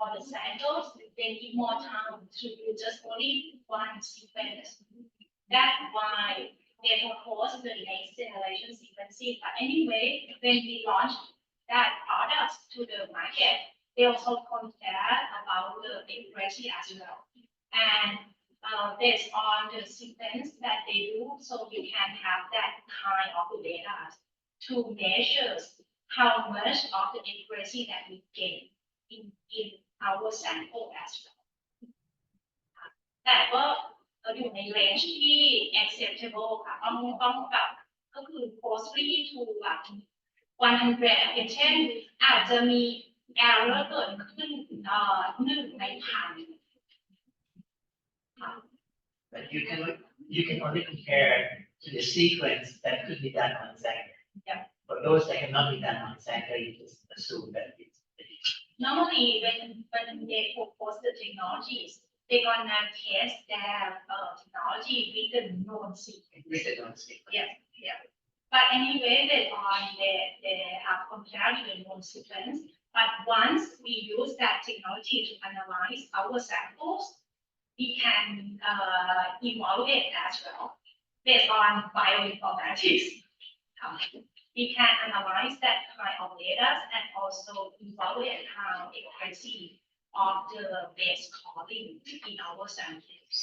for the samples, they need more time to do just only one sequence. That's why they propose the next generation sequencing. But anyway, when we launched that product to the market, they also compare about the accuracy as well. and based on the sequence that they do, so you can have that kind of data to measure how much of the accuracy that we gain in our sample as well. แต่ก็อยู่ใน range ที่ acceptable ค่ะต้องแบบก็คือ closely to แบบ100อย่างเช่นอาจจะมี error เกิดขึ้น1 ใน 1,000 But you can only compare to the sequence that could be done on Sanger. Yeah. For those that cannot be done on Sanger, you just assume that it's. Normally, when they propose the technologies, they're gonna test their technology with the known sequence. With the known sequence. Yes, yeah. But anyway, they have compared with the known sequence. But once we use that technology to analyze our samples, we can evaluate as well based on bioinformatics. We can analyze that kind of data and also evaluate how accuracy of the base calling in our samples.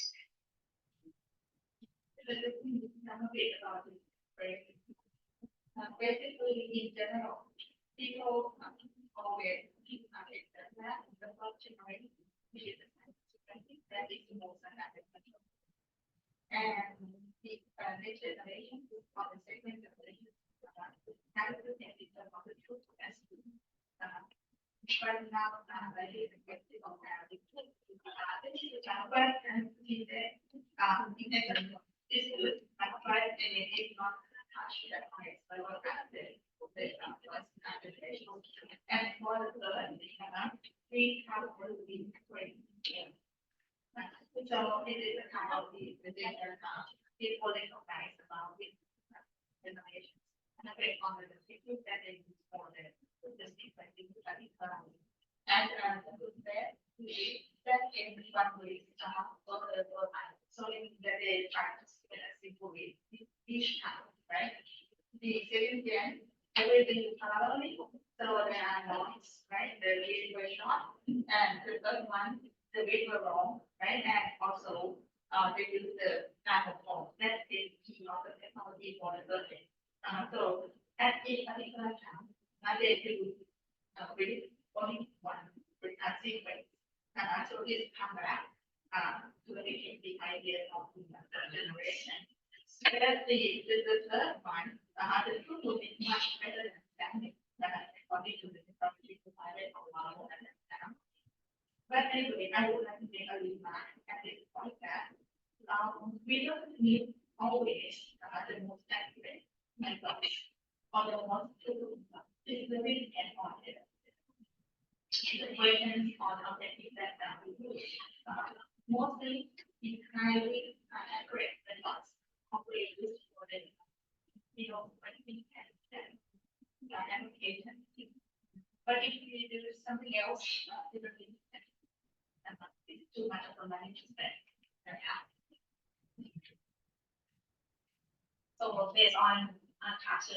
Basically, in general, people always keep that the first generation, which is that is the most effective. And the next generation of the second generation has to take it of the truth as right now, I think the question of that is but and in the is good, but right and it is not touched that way. So what happened? And for the third, we have to be great. So it is a kind of the people recognize about the innovation. And I think on the technique that they use for the sequence that is and that can be one way for the so in that they practice in a simple way each time, right? The second gen, everything is parallelly, so there are noise, right? The weight were short, and the third one, the weight were wrong, right? And also they use the nanoform. That is key of the technology for the third gen. So at each particular time, they do with only one sequence. So this come back to indicate the idea of the generation. So that's the third one. The truth will be much better than according to the technology provided for model and exam. But anyway, I would like to make a remark at this point that we don't need always the most accurate methods or the most true. It's really depends on it. The questions on objectives that we use. Mostly in highly accurate methods, hopefully used for the application. But if we do something else, it's too much of a money to spend. So based on Tasha.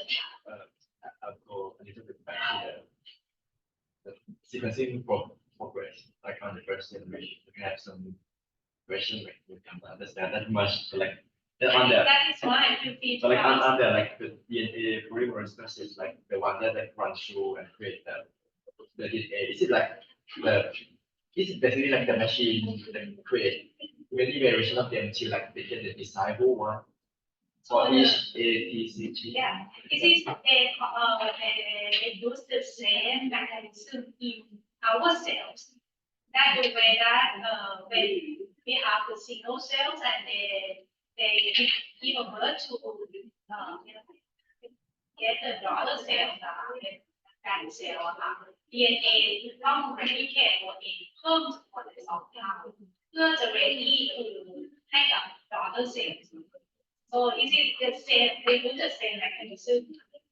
I'll go a little bit back to the sequencing progress, like on the first generation. We have some questions like we can understand that much. So like on the That is why you feel. so like on the like the DNA polymerase process, like the one that like runs through and create the DNA. Is it like is it basically like the machine that create many variations of them until like they get the desirable one? For each ATCG. Yeah, it is they use the same mechanism in our cells. That the way that when we have the single cells and they give a birth to get the daughter cell that cell DNA ต้อง replicate ตัวเองเพิ่มจำนวนสองเท่าเพื่อจะ ready ให้กับ daughter cells. So is it the same? We use the same mechanism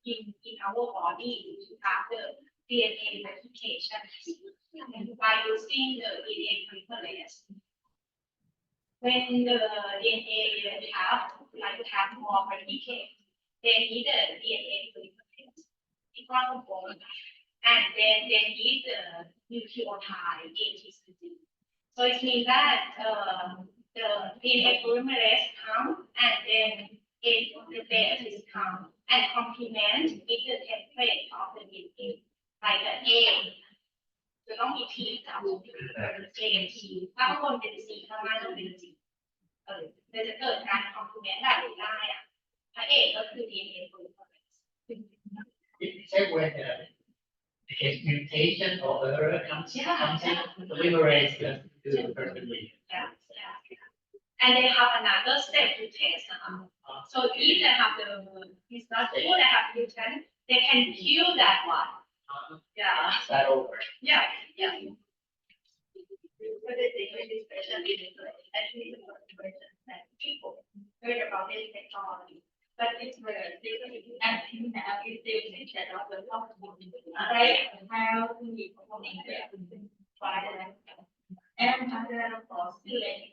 in our body to have the DNA replication by using the DNA polymerase. When the DNA have more replicate, they need the DNA polymerase. And then they need the nucleotide ATCG. So it means that the DNA polymerase come and then the base is come and complement with the template of the DNA like the A จะต้องมี T กับ A T ถ้าข้างบนเป็น C ข้างล่างต้องเป็น G เลยจะเกิดการ complement แบบนี้ได้อะพระเอกก็คือ DNA polymerase Except when if mutation or error comes in, polymerase doesn't do it perfectly. And they have another step to test. So if they have the it's not good, they have mutant, they can kill that one. Yeah. Start over. Yeah. But the secret especially actually the motivation that people heard about this technology. But it's very difficult and things that is still instead of the possible right how to be performing and other of course they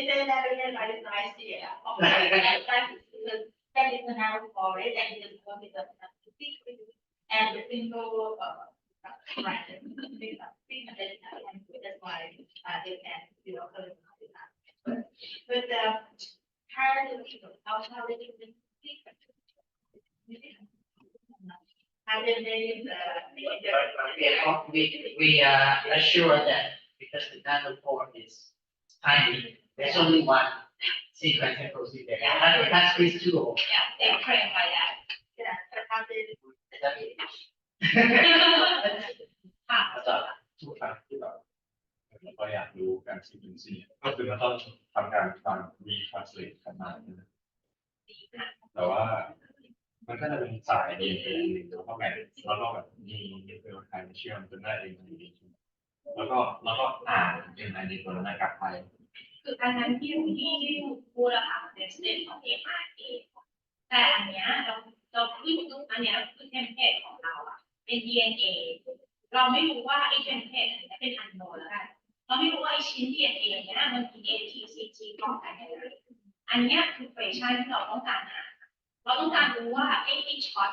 say that we are like nice here that is now for it and it is going to be the and the single right that's why they can but how do they do this? How do they We are sure that because the nanopore is tiny, there's only one sequence and proceed there. That's phase 2. Yeah, they train by that. how they ค่ะ อาจารย์ทุกครั้งที่แบบเราอยากรู้การซีเควนซิ่งก็คือมันต้องทำการฟังรีทรานสเลทกันมาแต่ว่ามันก็จะเป็นสาย DNA หนึ่งแล้วก็แบบแล้วก็แบบมีนิวเคลียไทด์เชื่อมจนได้ DNA แล้วก็อ่าน DNA ตัวนั้นกลับไป คืออันนั้นที่พูดอะค่ะเป็นสเต็ปของ mRNA แต่อันเนี้ยเราขึ้นอันเนี้ยคือเทมเพลตของเราอะเป็น DNA เราไม่รู้ว่าไอ้เทมเพลตอันนี้เป็นอันโนแล้วกันเราไม่รู้ว่าไอ้ชิ้น DNA เนี้ยมันมี ATCG ป้องกันยังไงอันเนี้ยคือเฟชั่นที่เราต้องการหาเราต้องการรู้ว่าไอ้ช็อต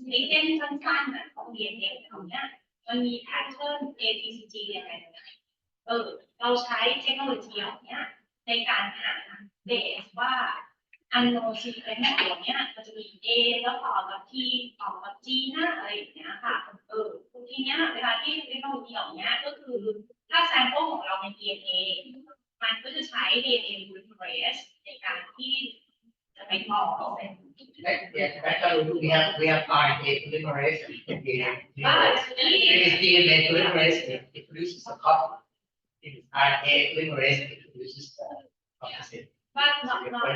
ไอ้เส้นสั้นๆน่ะของ DNA ของเนี้ยมันมีแพทเทิร์น ATCG ยังไงเราใช้เทคโนโลยีเหล่านี้ในการหาเบสว่าอันโนซีเควนซ์ตัวเนี้ยมันจะมี A แล้วต่อกับ T ต่อกับ G นะอะไรอย่างเงี้ยค่ะทีเนี้ยเวลาที่เทคโนโลยีเหล่านี้ก็คือถ้าแซมเปิลของเราเป็น DNA มันก็จะใช้ DNA polymerase ในการที่จะไปต่อเป็น We have RNA polymerase and DNA. It is DNA polymerase it produces a copy. It is RNA polymerase it produces the opposite. But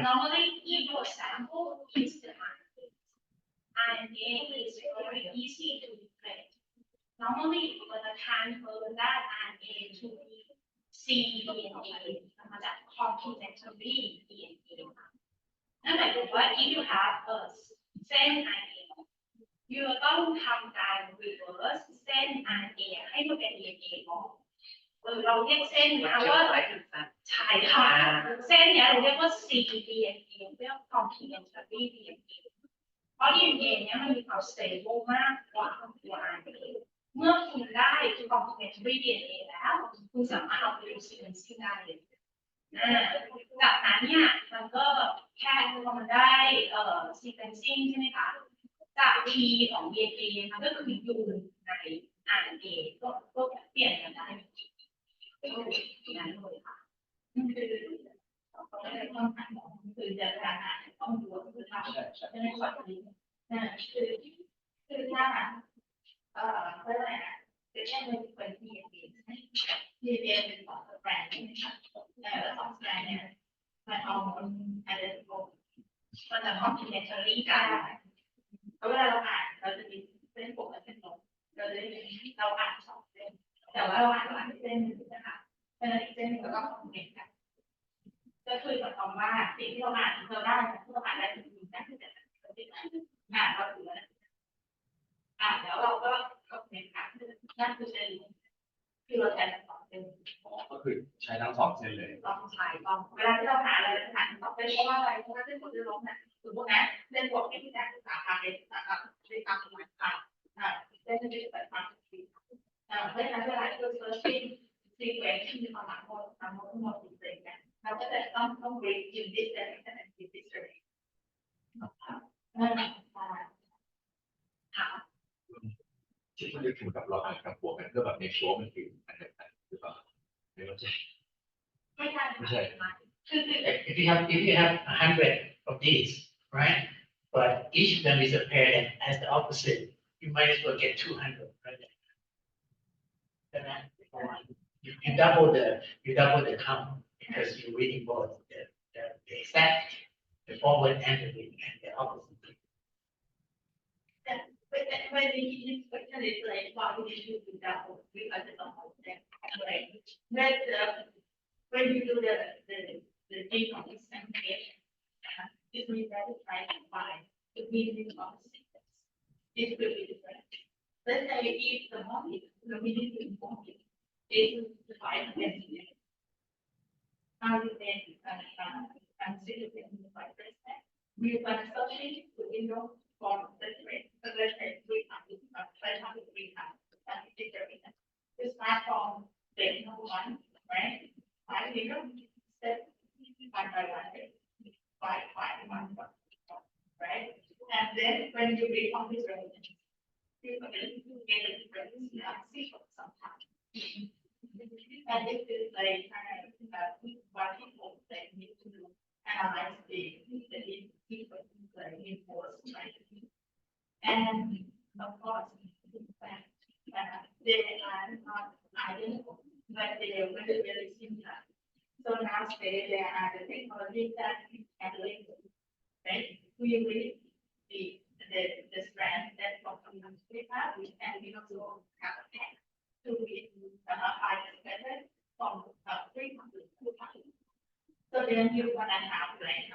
normally, if your sample is the RNA is very easy to replace. Normally, when I transfer that RNA to cDNA, มาจาก complementary DNA นั่นหมายถึงว่า if you have a เส้น RNA you ต้องทำการ reverse เส้น RNA ให้มันเป็น DNA ก่อนเราเรียกเส้นนะว่าใช่ค่ะเส้นเนี้ยเราเรียกว่า cDNA เรียก complementary DNA เพราะ DNA เนี้ยมันมีความ stable มากกว่าตัว RNA เมื่อคุณได้ complementary DNA แล้วคุณสามารถเอาไปดู sequencing ได้เลยจากนั้นเนี่ยมันก็แค่พอมันได้sequencing ใช่ไหมคะจาก T ของ DNA มันก็คืออยู่ใน RNA ก็เปลี่ยนกันได้นั้นเลยค่ะคือจะการต้องดูคือทำใช่ไหมคะคือถ้าเมื่อไหร่จะแค่เป็นคนที่เป็นของแบรนด์ใช่ไหมคะแล้วสองแบรนด์เนี่ยมันเอาอะไรมันจะ complementary กันเวลาเราอ่านเราจะมีเส้นปกและเส้นลงเราอ่านสองเส้นแต่ว่าเราอ่านเส้นหนึ่งนะคะเพราะฉะนั้นอีกเส้นหนึ่งเราก็คอมเมนต์กันก็คือหมายความว่าสิ่งที่เราอ่านได้ถึงนั่นคือแต่เราถือแล้วเราก็คอมเมนต์กันนั่นคือเส้นคือเราใช้ทั้งสองเส้นก็คือใช้ทั้งสองเส้นเลยต้องใช้ต้องเวลาที่เราหาอะไรหาสองเส้นเพราะว่าอะไรเพราะว่าเส้นบวกเส้นลบเนี่ยสมมตินะเส้นบวกที่การศึกษาทางในทางสมัยทางเส้นที่เปิดทาง เพราะฉะนั้นเวลาที่เรา searching sequence ที่มีความหมายหมดทั้งหมดเลยเนี่ยเราก็จะต้อง read in this direction and in this direction ค่ะ ที่มันจะถึงกับเราอ่านกับบวกกันเพื่อแบบในโชว์มันคืออันเดียวกันหรือเปล่าไม่เข้าใจ ไม่ใช่ ไม่ใช่ คือ If you have 100 of these, right? But each of them is a pair that has the opposite. You might as well get 200, right? You double the count because you're reading both the exact, the forward and the opposite. when the inspection is like why we should do that because it's almost there, right? When you do the data examination, it means that it's trying to find the meaning of the sentence. It will be different. Let's say if the meaning is important, it will define the meaning. How do they consider the right step? We want to search it to window for the rate. So let's say we have to start from the number one, right? 5 zero, step 1 by 1, 5, 1, right? And then when you read on this relation, you get a difference sequence sometimes. And this is like what people need to analyze the sequence reinforce, right? And of course, they are not identical, but they are very, very similar. So now there are the technologies that can link, right? We read the strand that from we have, and we also have a text to read find the method from 300 to 200. So then you want to have like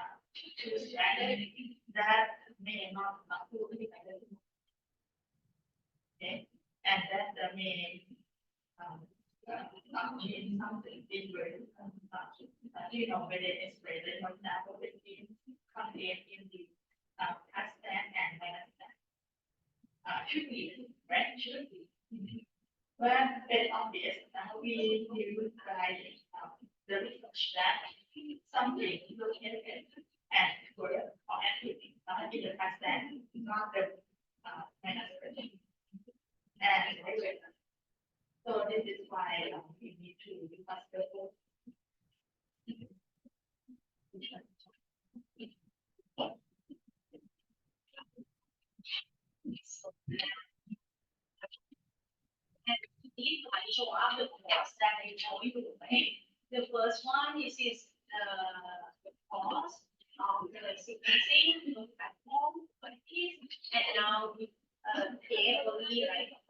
two strands that may not fully identical. Okay, and then the may change something different. You know, whether it's rated, for example, between contained in the past tense and minus tense. Should be, right? Should be. But based on this, we use the research that something located and word or activity in the past tense, not the minus tense. And so this is why we need to discuss the whole. And these might show up the course that I show you, right? The first one is the course of the sequencing platform, what it is, and now we pay only like $1,000,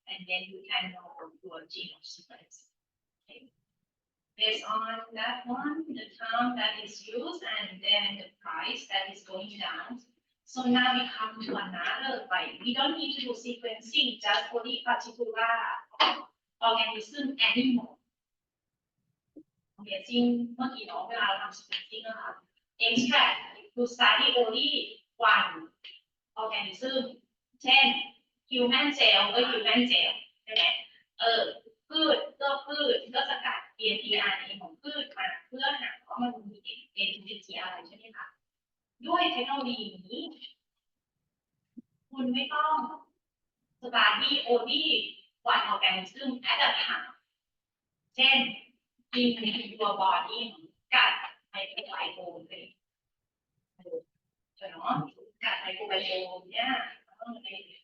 and then you can know your genome sequence. Okay. Based on that one, the term that is used, and then the price that is going down. So now we come to another, like we don't need to do sequencing just for the particular organism anymore. Okay, จริงเมื่อกี้เนาะเวลาเราทำ sequencing อะค่ะ extract to study only one organism เช่น human cell ก็ human cell ใช่ไหมพืชก็สกัด DNA ของพืชมาเพื่อหาว่ามันมี entity อะไรใช่ไหมคะด้วยเทคโนโลยีนี้คุณไม่ต้อง study only one organism at a time เช่นกินตัวบอดี้กัดไมโครไบโอมเลยใช่เนาะกัดไมโครไบโอมเนี่ย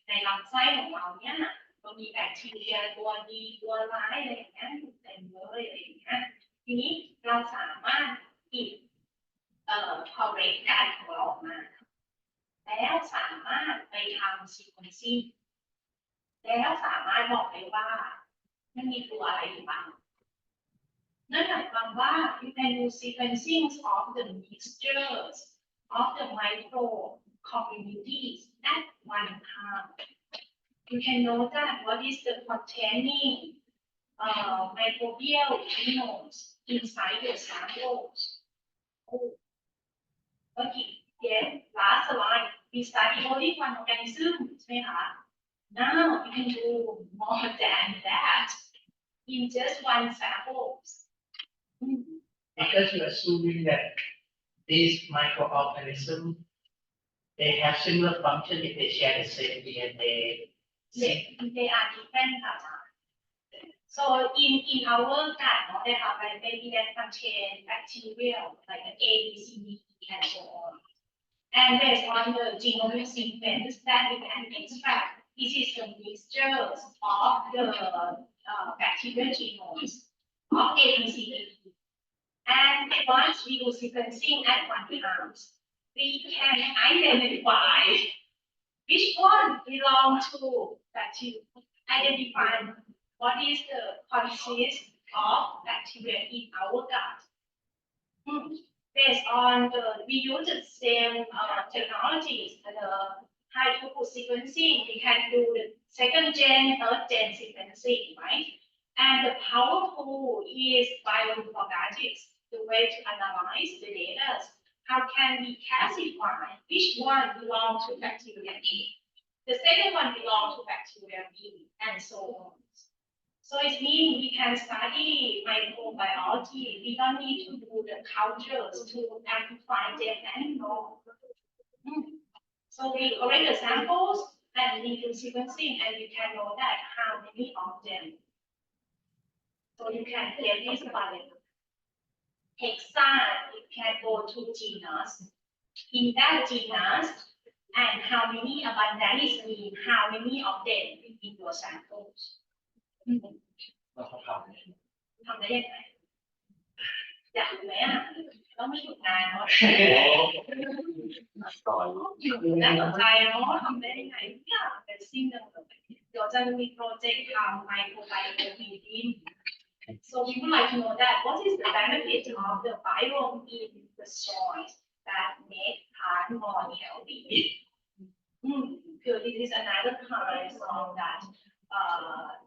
ในลำไส้ของเราเนี่ยเรามีแบคทีเรียตัวดีตัวร้ายอะไรอย่างเงี้ยเต็มเลยอะไรอย่างเงี้ยทีนี้เราสามารถอิดcorrect การของเราออกมาแล้วสามารถไปทำ sequencing แล้วสามารถบอกได้ว่ามันมีตัวอะไรอยู่บ้างนั่นหมายความว่า you can do sequencing of the mixtures of the micro communities at one time. You can know that what is the containing microbial genomes inside your samples. Okay, then last slide. We study only one organism, ใช่ไหมคะ Now you can do more than that in just one sample. Because you're assuming that these microorganisms, they have similar function if they share the same DNA. They are different. So in our gut, they have like maybe that contain bacteria like A, B, C, D, E, and so on. And based on the genomic sequence that we can extract, this is the mixtures of the bacterial genomes of A, B, C, D, E. And once we do sequencing at one time, we can identify which one belongs to bacteria, identify what is the consist of bacteria in our gut. Based on we use the same technologies, the high throughput sequencing, we can do the second gen, third gen sequencing, right? And the powerful is bioinformatics, the way to analyze the data. How can we classify which one belongs to bacteria A, the second one belongs to bacteria B, and so on. So it means we can study microbiology. We don't need to do the cultures to amplify them anymore. So we collect the samples and we do sequencing, and you can know that how many of them. So you can get this by hexan, it can go to genus. In that genus, and how many abundance mean how many of them in your samples. เราทำ ทำได้ยังไงอยากรู้ไหมอ่ะต้องไม่หยุดนานเนาะ ต่อย น่าสนใจเนาะทำได้ยังไงเนี่ยเป็นสิ่งหนึ่งเดี๋ยวจะมีโปรเจกต์ทำ microbiome reading. So we would like to know that what is the benefit of the biome in the soil that make plant more healthy. Because this is another kind of that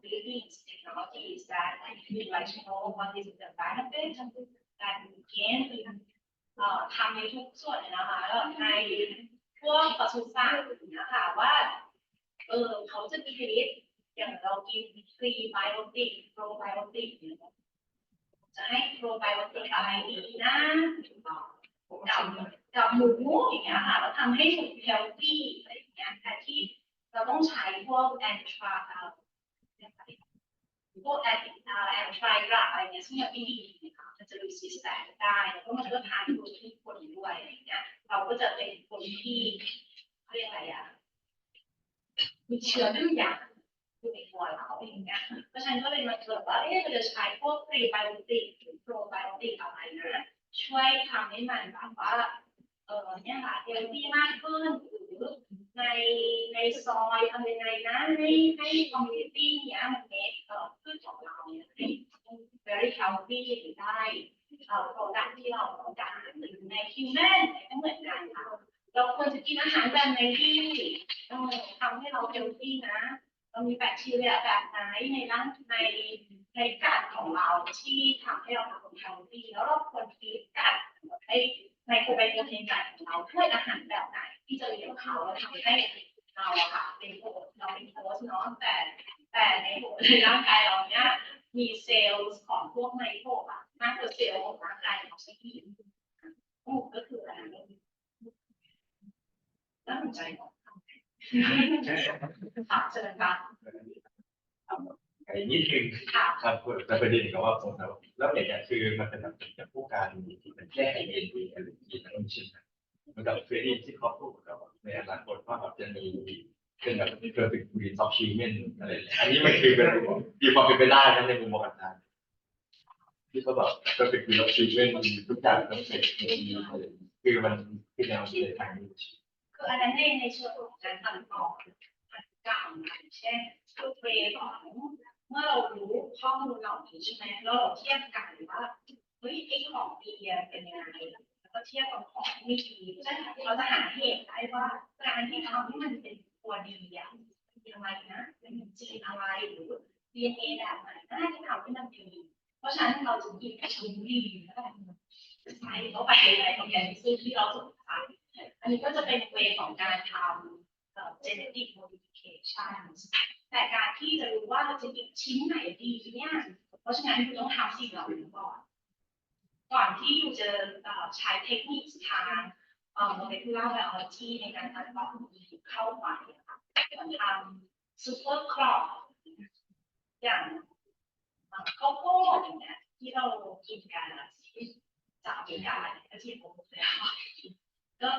living technologies that we like to know what is the benefit that we can ทำในทุกส่วนนะคะในพวกปศุสัตว์นะคะว่าเขาจะมีฤทธิ์อย่างเรากินพรีไบโอติกโปรไบโอติกจะให้โปรไบโอติกอะไรดีนะกับหมูอย่างเงี้ยค่ะแล้วทำให้หมูเฮลตี้อะไรอย่างเงี้ยแต่ที่เราต้องใช้พวกแอนทราอะไรเงี้ยซึ่งยังไม่ดีนะคะมันจะรีสิสแตนได้แล้วก็มันก็ทานโปรตีนคนด้วยอะไรเงี้ยเราก็จะเป็นคนที่เขาเรียกอะไรอ่ะมีเชื้อบางอย่างอยู่ในตัวเราอย่างเงี้ยเพราะฉะนั้นก็เลยมาเกิดว่าเราจะใช้พวกพรีไบโอติกหรือโปรไบโอติกอะไรนะช่วยทำให้มันแบบว่าเนี่ยค่ะเฮลตี้มากขึ้นหรือในซอยอะไรในนะให้คอมมูนิตี้เนี้ยมันเมคพืชของเราเนี่ยให้ very healthy หรือได้product ที่เราต้องการหรือใน human ก็เหมือนกันค่ะเราควรจะกินอาหารแบบไหนที่ทำให้เรา healthy นะเรามีแบคทีเรียแบบไหนในร่างในกัดของเราที่ทำให้เราเป็นคน healthy แล้วเราควรฟีดกัดให้ไมโครไบโอมในกัดของเราด้วยอาหารแบบไหนที่จะเลี้ยงเขาแล้วทำให้เราค่ะเป็นโค้ชเราเป็นโค้ชเนาะแต่ในร่างกายเราเนี่ยมีเซลล์ของพวกไมโครอ่ะมากกว่าเซลล์ของร่างกายของชีวิตก็คืออะไรน่าสนใจเนาะค่ะเชิญค่ะ นิดนึงครับแต่ประเด็นก็ว่าผมแล้วเนี่ยคือมันเป็นแบบพวกการที่มันแยกไอเอ็นดีอะไรกินแล้วมันชิมเหมือนกับเฟรดี้ที่เขาพูดกับในอนาคตว่าแบบจะมีเป็นแบบเพอร์เฟกต์วีนออฟชิมเมนอะไรอันนี้มันคือเป็นมีความเป็นไปได้นะในมุมมองอาจารย์ที่เขาแบบเพอร์เฟกต์วีนออฟชิมเมนทุกอย่างเพอร์เฟกต์คือมันคือแนวคิดทางนี้คืออันนั้นในเชิงของการตัดต่อพันธุกรรมเช่นคือเฟรของเมื่อเรารู้ข้อมูลเหล่านี้ใช่ไหมแล้วเราเทียบกันว่าเฮ้ยไอ้ของดีเป็นยังไงแล้วก็เทียบกับของไม่ดีเพราะฉะนั้นเราจะหาเหตุได้ว่าการที่ทำให้มันเป็นตัวดีอ่ะเป็นอะไรนะเป็นจีนอะไรหรือ DNA แบบไหนน่าจะทำให้มันดีเพราะฉะนั้นเราจะกินชิ้นดีแล้วใส่เข้าไปในโปรแกรมที่เราสงสัยอันนี้ก็จะเป็นเวของการทำgenetic modification populations แต่การที่จะรู้ว่าเราจะหยิบชิ้นไหนดีเนี่ยเพราะฉะนั้นคุณต้องทำสิ่งเหล่านี้ก่อนที่คุณจะใช้เทคนิคทางmolecular biology ในการทำข้อมูลเข้าไปทำ super crop อย่างข้าวโพดอย่างเงี้ยที่เรากินกันจากอเมริกาเนี่ยที่ผมบอกแล้วก็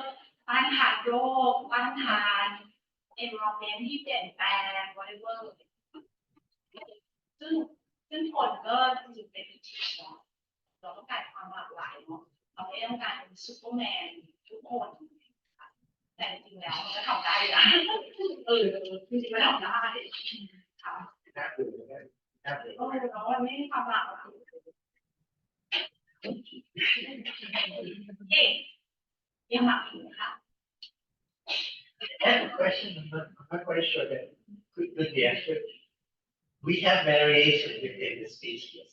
ต้านทานโรคต้านทาน environment ที่เปลี่ยนแปลง whatever ซึ่งคนก็จริงๆเป็นวิธีเราต้องการความหลากหลายเนาะเราไม่ต้องการเป็นซูเปอร์แมนทุกคนแต่จริงๆแล้วมันก็ทำได้นะจริงๆมันทำได้ค่ะเราไม่มีความหลากหลายยังหลักอยู่ค่ะ I have a question, but I'm not quite sure that could be answered. We have variation within the species.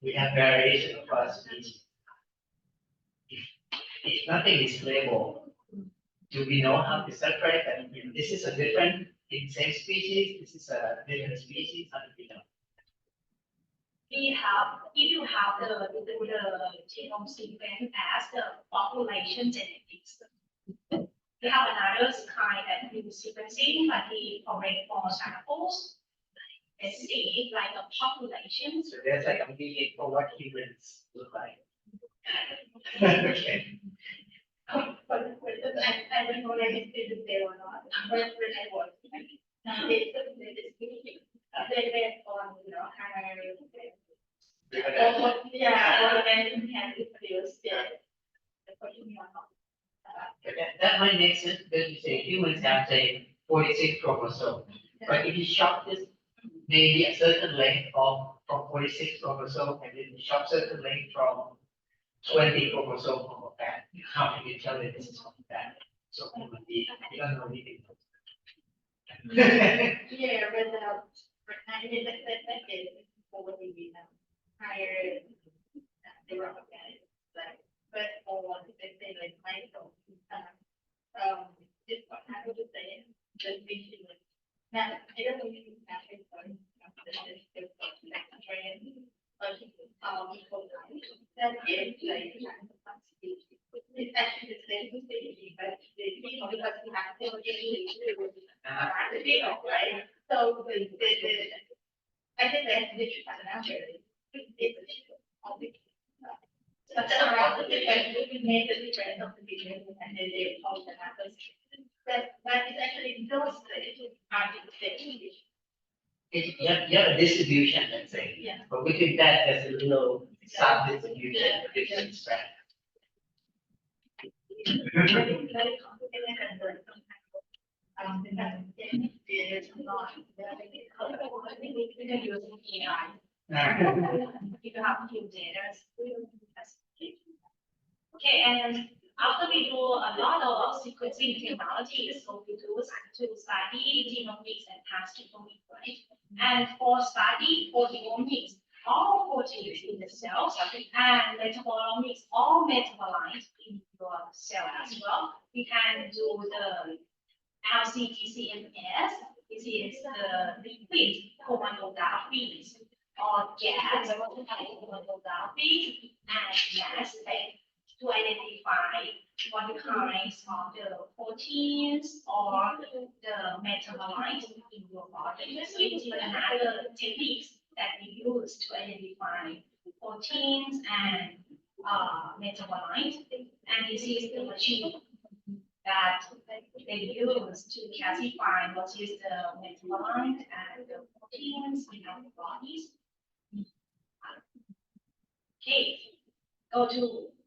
We have variation across species. If nothing is labeled, do we know how to separate that? This is a different in same species. This is a different species. How do we know? If you have the genome sequence as the population genetics, you have another kind that you sequencing, but the correct for samples. Let's see, like a population. So there's like a meaning for what humans look like. Okay. I don't know if it's there or not. When I was, they went on, higher. Or when you can reproduce That might make sense because you say humans have say 46 chromosomes. But if you chop this maybe a certain length from 46 chromosomes and then you chop certain length from 20 chromosomes from that, how can you tell that this is from that? So it would be, you don't know anything. Yeah, but I did that is for the higher development, like first for let's say like micro, this what I would say the vision. Now I don't know if it's actually going to train, but that is like it's actually the same thing, but because we have the field, right? So I think that's the answer. But we made the difference of the vision and then they all the numbers. That is actually those are the same. You have a distribution, let's say. Yeah. But within that, there's a little sub-distribution, different strand. Very complicated and very there's a lot. We can use AI. If you have few data. Okay, and after we do a lot of sequencing technologies, so we do to study genomics and transcriptomics, right? And for study proteomics, all proteins in the cells, and metabolomics, all metabolized in your cell as well. We can do the LC-TCMS. This is the liquid chromatography or gas chromatography and mass spec to identify what kinds of the proteins or the metabolites in your body. This is another techniques that we use to identify proteins and metabolites. And this is the machine that they use to classify what is the metabolite and the proteins in our bodies. Okay, go to,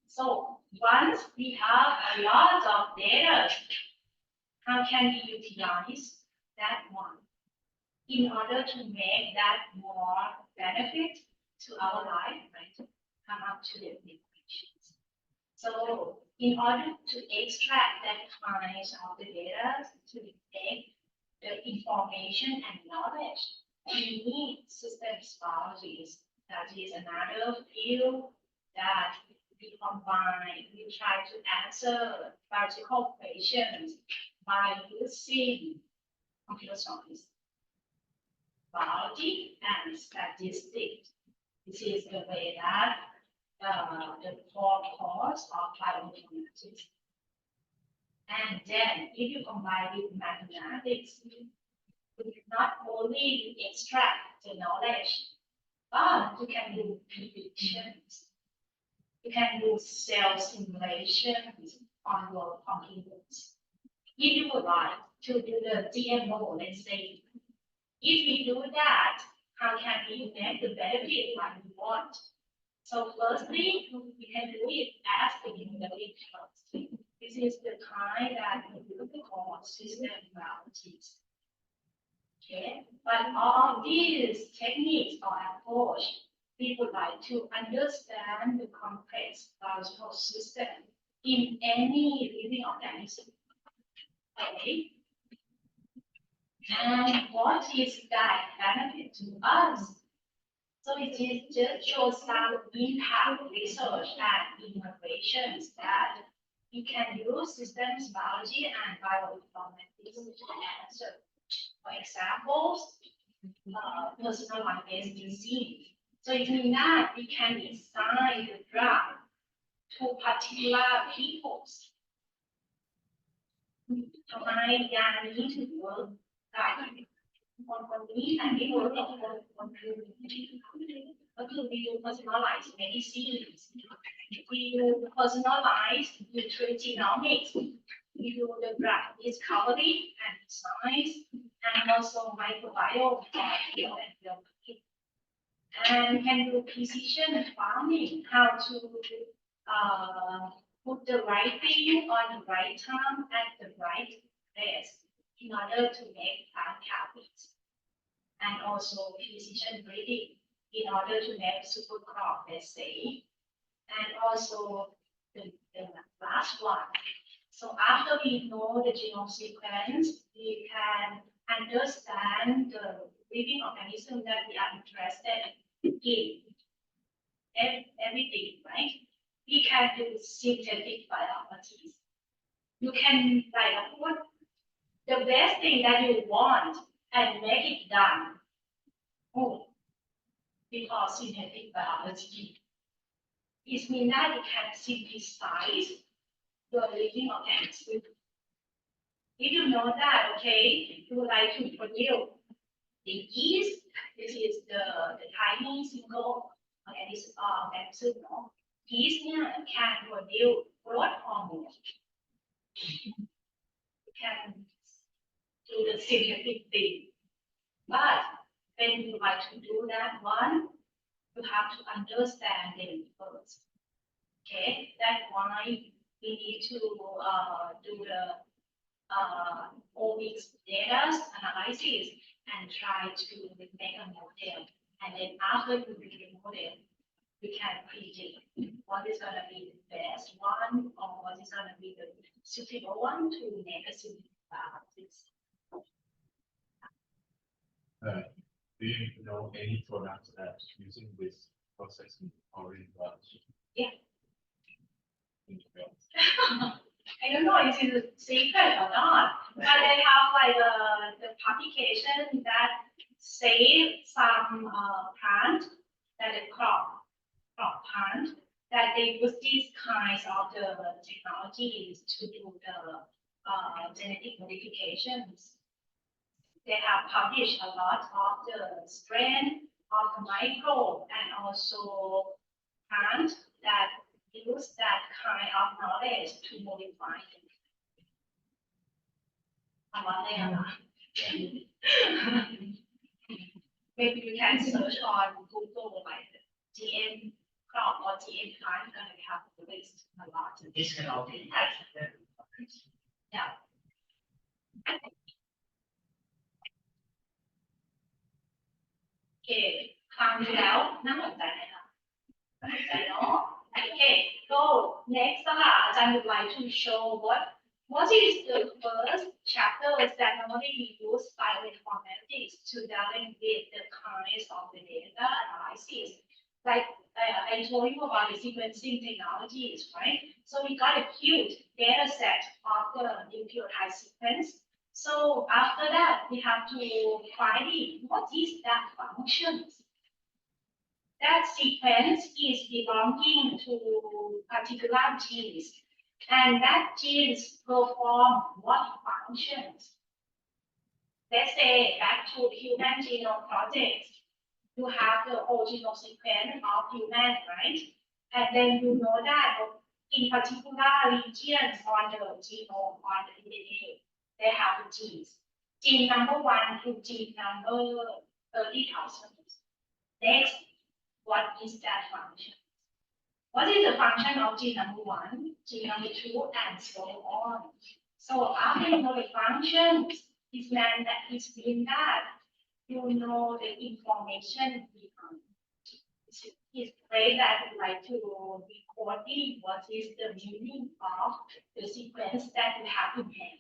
so once we have a lot of data, how can we utilize that one in order to make that more benefit to our life, right? Come up to the equations. So in order to extract that kind of the data to take the information and knowledge, we need systems biologies. That is another field that we combine. We try to answer biological questions by using computer science, biology, and statistics. This is the way that the core course of bioinformatics. And then if you combine with mathematics, you not only extract the knowledge, but you can do predictions. You can do cell simulations on your computers. If you would like to do the GMO, let's say, if we do that, how can we make the benefit what we want? So firstly, we can do it as the unit first. This is the kind that we look for system biologies. Okay, but all of these techniques or approach, we would like to understand the complex biological system in any living organism. Okay. And what is that benefit to us? So it is just shows some impact research and innovations that you can use systems biology and bioinformatics to answer. For example, personalized disease. So it means that we can design the drug to particular peoples. ทำไมยานี้ถึงเวิร์กกับคนนี้แต่ไม่เวิร์กกับคนอื่นก็คือ we do personalized medicine, we do personalized nutrigenomics, we do the drug discovery and science, and also microbiome and can do precision farming, how to put the right thing on the right time at the right place in order to make plant habits, and also precision breeding in order to make super crop, let's say, and also the last one. So after we know the genome sequence, we can understand the living organism that we are interested in. Everything, right? We can do synthetic biologies. You can put the best thing that you want and make it done. Oh, because synthetic biology. It means that you can synthesize your living organism. If you know that, okay, you would like to produce the yeast, this is the tiny single organism, yeast can produce growth hormone. You can do the synthetic thing. But when you like to do that one, you have to understand them first. Okay, that's why we need to do the omics data analysis and try to make a model. And then after you make the model, we can predict what is going to be the best one or what is going to be the suitable one to make a synthetic biologics. Do you know any products that using this processing already biology? Yeah. I don't know if it's a secret or not, but they have like the publication that say some plant that is crop plant that they use these kinds of the technologies to do the genetic modifications. They have published a lot of the strain of the microbe and also plant that use that kind of knowledge to modify it. Maybe you can search on Google like GM crop or GM plant and we have the list a lot. This can all be patented. Yeah. Okay, ครั้งที่แล้วน่าสนใจไหมคะน่าสนใจเนาะ Okay, so next ค่ะอาจารย์ would like to show what is the first chapter that normally we use bioinformatics to dealing with the kinds of the data analysis. Like I told you about the sequencing technologies, right? So we got a huge data set of the nucleotide sequence. So after that, we have to find it. What is that function? That sequence is belonging to particular genes, and that genes perform what functions? Let's say back to human genome project. You have the whole genome sequence of human, right? And then you know that in particular regions on the genome, on the DNA, they have the genes. Gene number 1 to gene number 30,000. Next, what is that function? What is the function of gene number 1, gene number 2, and so on? So after you know the functions, it meant that it means that you know the information behind. It's great that you like to record in what is the meaning of the sequence that you have in hand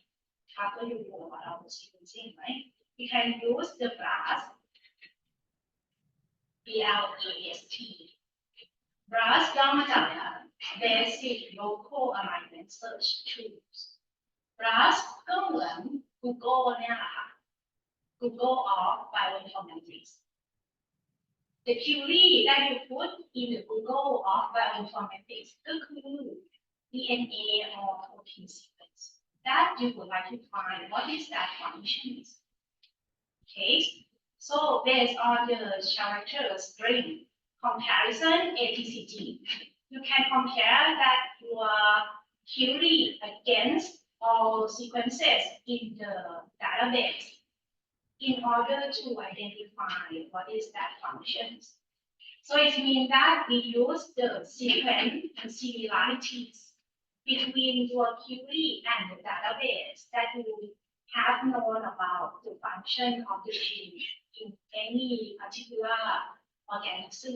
after you know about the sequencing, right? You can use the BLAST, B-L-A-S-T. BLAST ย่อมาจาก Basic Local Alignment Search Tools. BLAST ก็เหมือน Google เนี่ยแหละค่ะ Google of Bioinformatics. The query that you put in the Google of Bioinformatics ก็คือ DNA or protein sequence that you would like to find. What is that function? Okay, so based on the character string comparison ATCG, you can compare that your query against all sequences in the database in order to identify what is that function. So it means that we use the sequence and similarities between your query and the database that you have known about the function of the gene in any particular organism.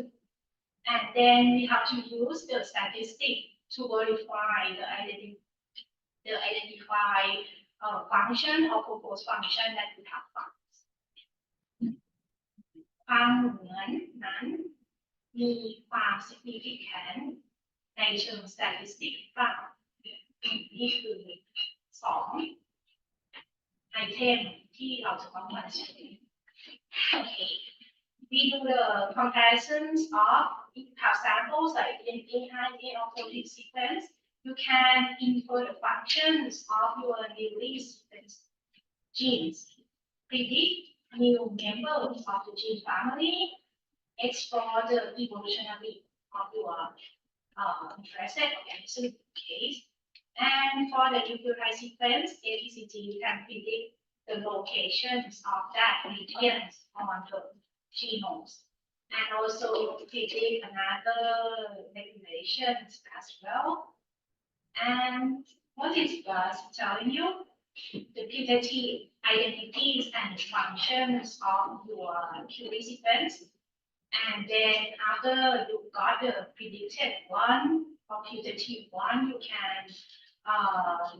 And then we have to use the statistic to verify the identify function or proposed function that we have found. ความเหมือนนั้นมีความ significant ในเชิง statistic หรือเปล่านี่คือ2ไอเทมที่เราจะต้องมาใช้ Okay, we do the comparisons of if you have samples like DNA, RNA, or protein sequence. You can infer the functions of your newly sequenced genes, predict new members of the gene family, explore the evolutionary of your interested organism case. And for the nucleotide sequence, ATCG can predict the locations of that regions on the genomes. And also predict another regulations as well. And what is BLAST telling you? The putative identities and functions of your query sequence. And then after you got the predicted one or putative one, you can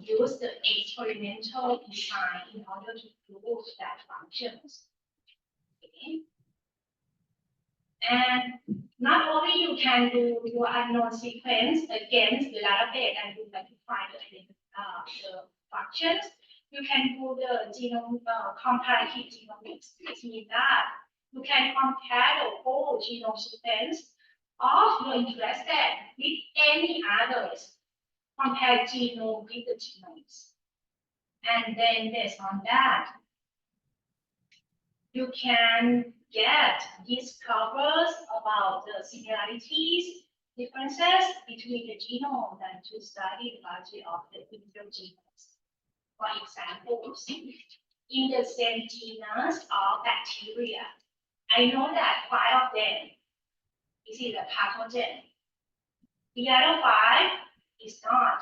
use the experimental design in order to prove that functions. Okay. And not only you can do your unknown sequence against the database and you can find the functions, you can do the genome comparative genomics. This means that you can compare the whole genome sequence of your interested with any others. Compare genome with the genomes. And then based on that, you can get discoveries about the similarities, differences between the genome and to study the biology of the individual genomes. For example, in the same genus of bacteria, I know that 5 of them is a pathogen. The other 5 is not.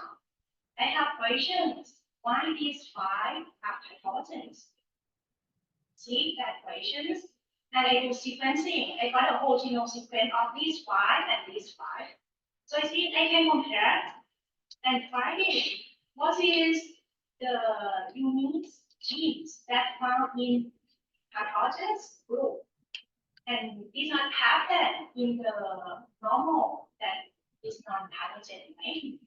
I have questions. Why these 5 are pathogens? See that questions? And I do sequencing. I got a whole genome sequence of these 5 and these 5. So I see I can compare and find it. What is the unique genes that found in pathogens group? And these not happen in the normal that is non-pathogen, right?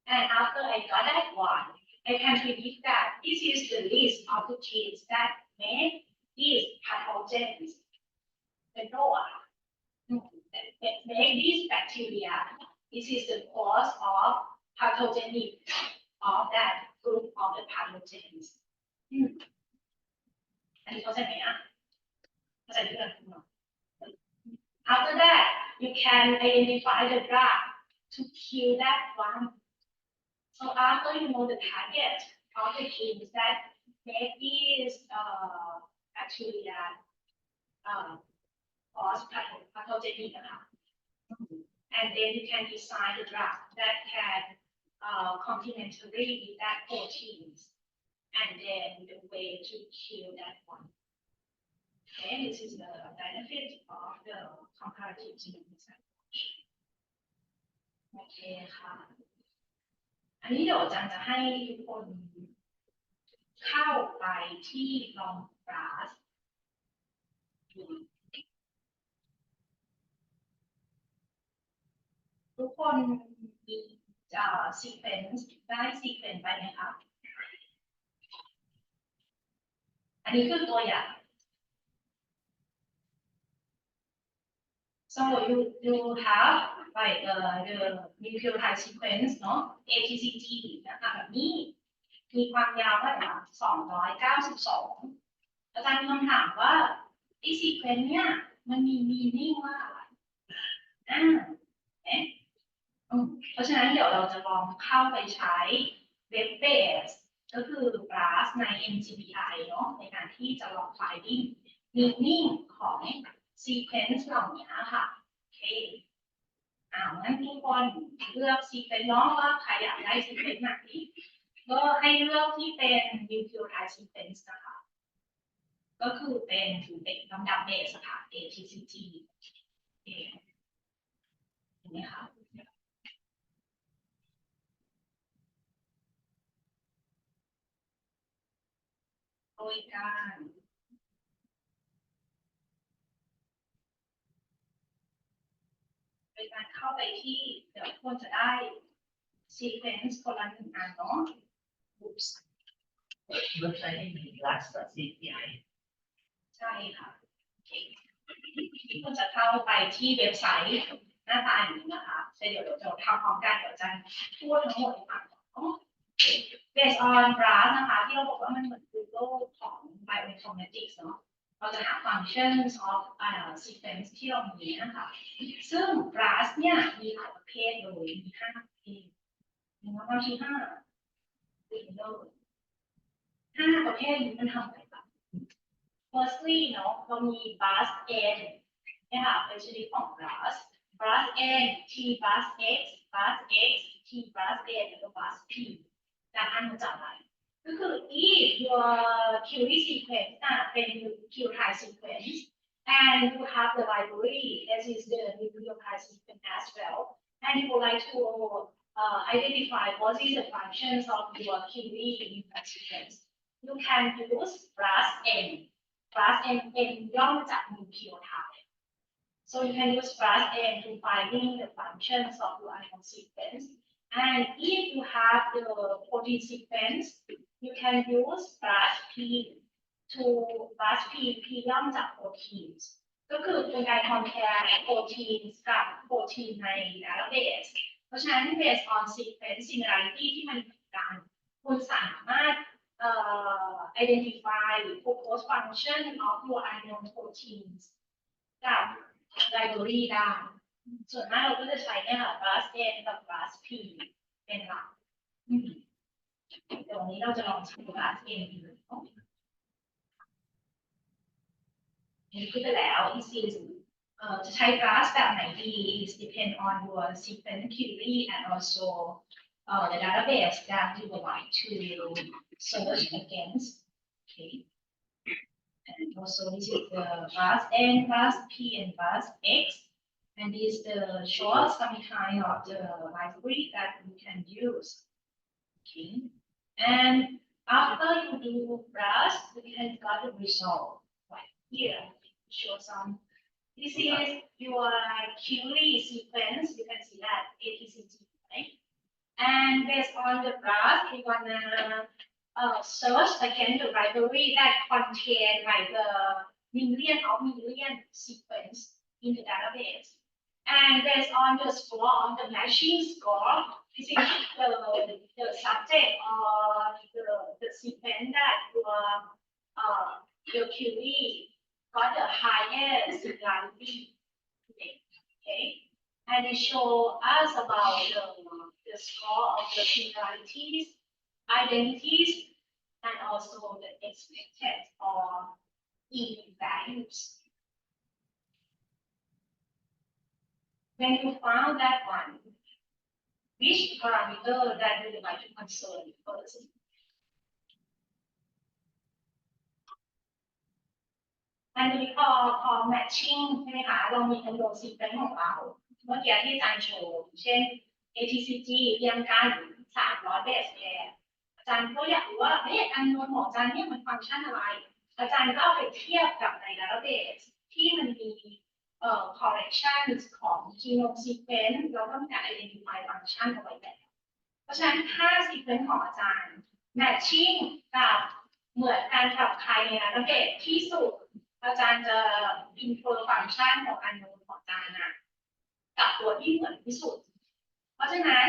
And after I got that one, I can predict that this is the list of the genes that make these pathogens. The NOAA that make these bacteria. This is the cause of pathogenic of that group of the pathogens. อันนี้เข้าใจไหมอ่ะเข้าใจที่เราพูดเนาะ After that you can identify the drug to kill that one. So after you know the target of the genes that make these bacteria cause pathogenic, and then you can design the drug that can complementary with that proteins, and then the way to kill that one. Okay, this is the benefit of the comparative genomics approach. โอเคค่ะ อันนี้เดี๋ยวอาจารย์จะให้ทุกคนเข้าไปที่ลองกราฟทุกคนมีsequence ได้ sequence ไปไหมคะอันนี้คือตัวอย่าง So you have like the nucleotide sequence เนาะ ATCG นะคะแบบนี้มีความยาวเท่าไหร่คะ292อาจารย์มีคำถามว่าไอ้ sequence เนี่ยมันมี meaning ว่าอะไรเพราะฉะนั้นเดี๋ยวเราจะลองเข้าไปใช้ web based ก็คือ Blast ใน NGBI เนาะในการที่จะลอง finding meaning ของ sequence เหล่านี้ค่ะโอเคงั้นทุกคนเลือก sequence เนาะว่าใครอยากได้ sequence ไหนก็ให้เลือกที่เป็น nucleotide sequence นะคะก็คือเป็นลำดับเบสค่ะ ATCG เห็นไหมคะโดยการเข้าไปที่เดี๋ยวควรจะได้ sequence คนละ1 อันเนาะ Oops เว็บไซต์มี Class07a ใช่ค่ะโอเคควรจะเข้าไปที่เว็บไซต์หน้าตาอย่างนี้นะคะเดี๋ยวเราทำพร้อมกันเดี๋ยวจะพูดทั้งหมดให้ฟังbased on Blast นะคะที่เราบอกว่ามันเหมือน Google ของ bioinformatics เนาะเราจะหา functions of sequence ที่เรามีนะคะซึ่ง Blast เนี่ยมีหลายประเภทเลยมี5ประเภทมีประมาณที่5ประเภทนี้มันทำอะไรบ้าง firstly เนาะเรามี Blast N นะคะเป็นชนิดของ Blast Blast N T Blast X Blast X T Blast N แล้วก็ Blast P จากอันมาจากอะไรก็คือ if your query sequence เป็น nucleotide sequence and you have the library that is the nucleotide sequence as well and you would like to identify what is the functions of your query nucleotide sequence you can use Blast N Blast N ย่อมาจาก nucleotide so you can use Blast N to finding the functions of your animal sequence and if you have the protein sequence you can use Blast P to Blast P ย่อมาจาก proteins ก็คือเป็นการ compare proteins กับ protein ใน database เพราะฉะนั้น based on sequence similarity ที่มันเหมือนกันคุณสามารถidentify proposed function of your unknown proteins กับ library ได้ส่วนมากเราก็จะใช้เนี่ยค่ะ Blast N กับ Blast P เป็นหลักเดี๋ยววันนี้เราจะลองใช้ Blast N ดูนี่ขึ้นไปแล้ว จะใช้ Blast แบบไหนดี it depend on your sequence query and also the database that you would like to search against. Okay. And also this is the Blast N, Blast P, and Blast X. And this is the short some kind of the library that you can use. Okay. And after you do Blast, you can got the result right here. Show some. This is your query sequence. You can see that ATCG, right? And based on the graph, we wanna search again the library that contain like the million sequence in the database. And based on the score of the matching score, this is the subject or the sequence that your query got the highest similarity. Okay, and it show us about the score of the similarities, identities, and also the expected or even values. When you found that one, which parameter that you would like to concern first? อันนี้พอ matching ใช่ไหมคะเรามีทั้งโดซีเควนซ์ของเราเมื่อกี้ที่อาจารย์โชว์เช่น ATCG เรียงกัน300 base pair อาจารย์ก็อยากรู้ว่าอันนวนของอาจารย์เนี่ยมันฟังก์ชันอะไรอาจารย์ก็เอาไปเทียบกับใน database ที่มันมีcorrection ของ genome sequence แล้วก็มีการ identify function เอาไว้แล้วเพราะฉะนั้นถ้า sequence ของอาจารย์ matching กับเหมือนกันกับใครใน database ที่สุดอาจารย์จะ infer function ของอันนู้นของอาจารย์นะกับตัวที่เหมือนที่สุดเพราะฉะนั้น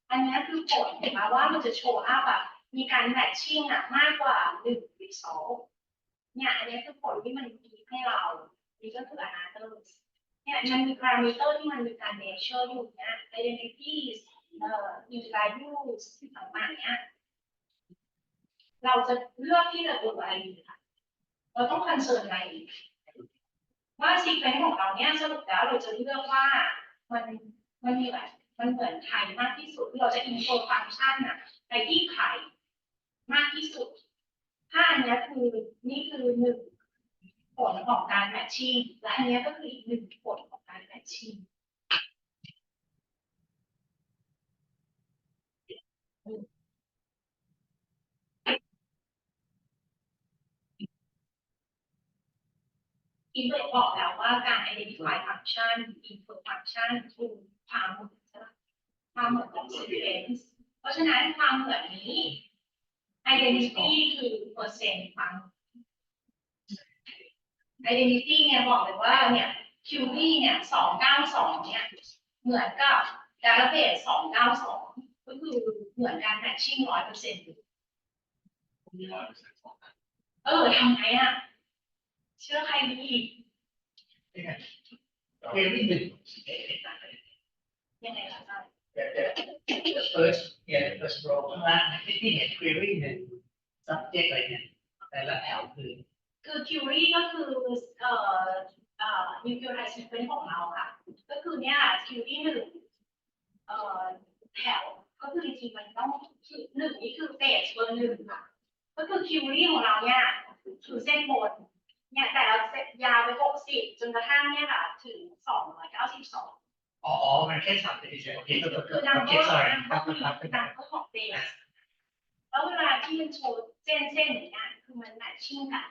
อันนี้คือผลนะคะว่ามันจะโชว์อัพแบบมีการ matching มากกว่า1 result เนี่ยอันนี้คือผลที่มันมีให้เรานี่ก็คือ analysis เนี่ยมันมี parameter ที่มันมีการ measure อยู่เนี่ย identities user values ต่างๆเนี่ยเราจะเลือกที่จะดูอะไรดีคะเราต้องคอนเซิร์นอะไรว่าซีเควนซ์ของเราเนี่ยสรุปแล้วเราจะเลือกว่ามันมีแบบมันเหมือนใครมากที่สุดเราจะอินโฟฟังก์ชันไปที่ใครมากที่สุดถ้าอันนี้คือนี่คือ1ผลของการแมทชิ่งและอันนี้ก็คืออีก1ผลของการแมทชิ่งอินเทอร์บอกแล้วว่าการ identify function infer function คือความเหมือนของ sequence เพราะฉะนั้นความเหมือนนี้ identity คือเปอร์เซ็นต์ความ identity เนี่ยบอกเลยว่าเนี่ย query เนี่ย292เนี่ยเหมือนกับ database 292ก็คือเหมือนการ matching 100%ทำไงเชื่อใครดีquery 1 ยังไงคะอาจารย์ the first row ข้างล่างที่เห็น query 1 subject อะไรเนี่ยแต่ละแถวคือ query ก็คือnucleotide sequence ของเราค่ะก็คือเนี่ย query 1แถวก็คือจริงๆมันต้อง1นี่คือpage เบอร์1ค่ะก็คือ query ของเราเนี่ยคือเส้นบนเนี่ยแต่เรายาวไป60จนกระทั่งเนี่ยค่ะถึง292อ๋อมันแค่3 เฉยโอเคก็คือนัมเบอร์ของเบสแล้วเวลาที่มันโชว์เส้นอย่างเงี้ยคือมันแมทชิ่งกั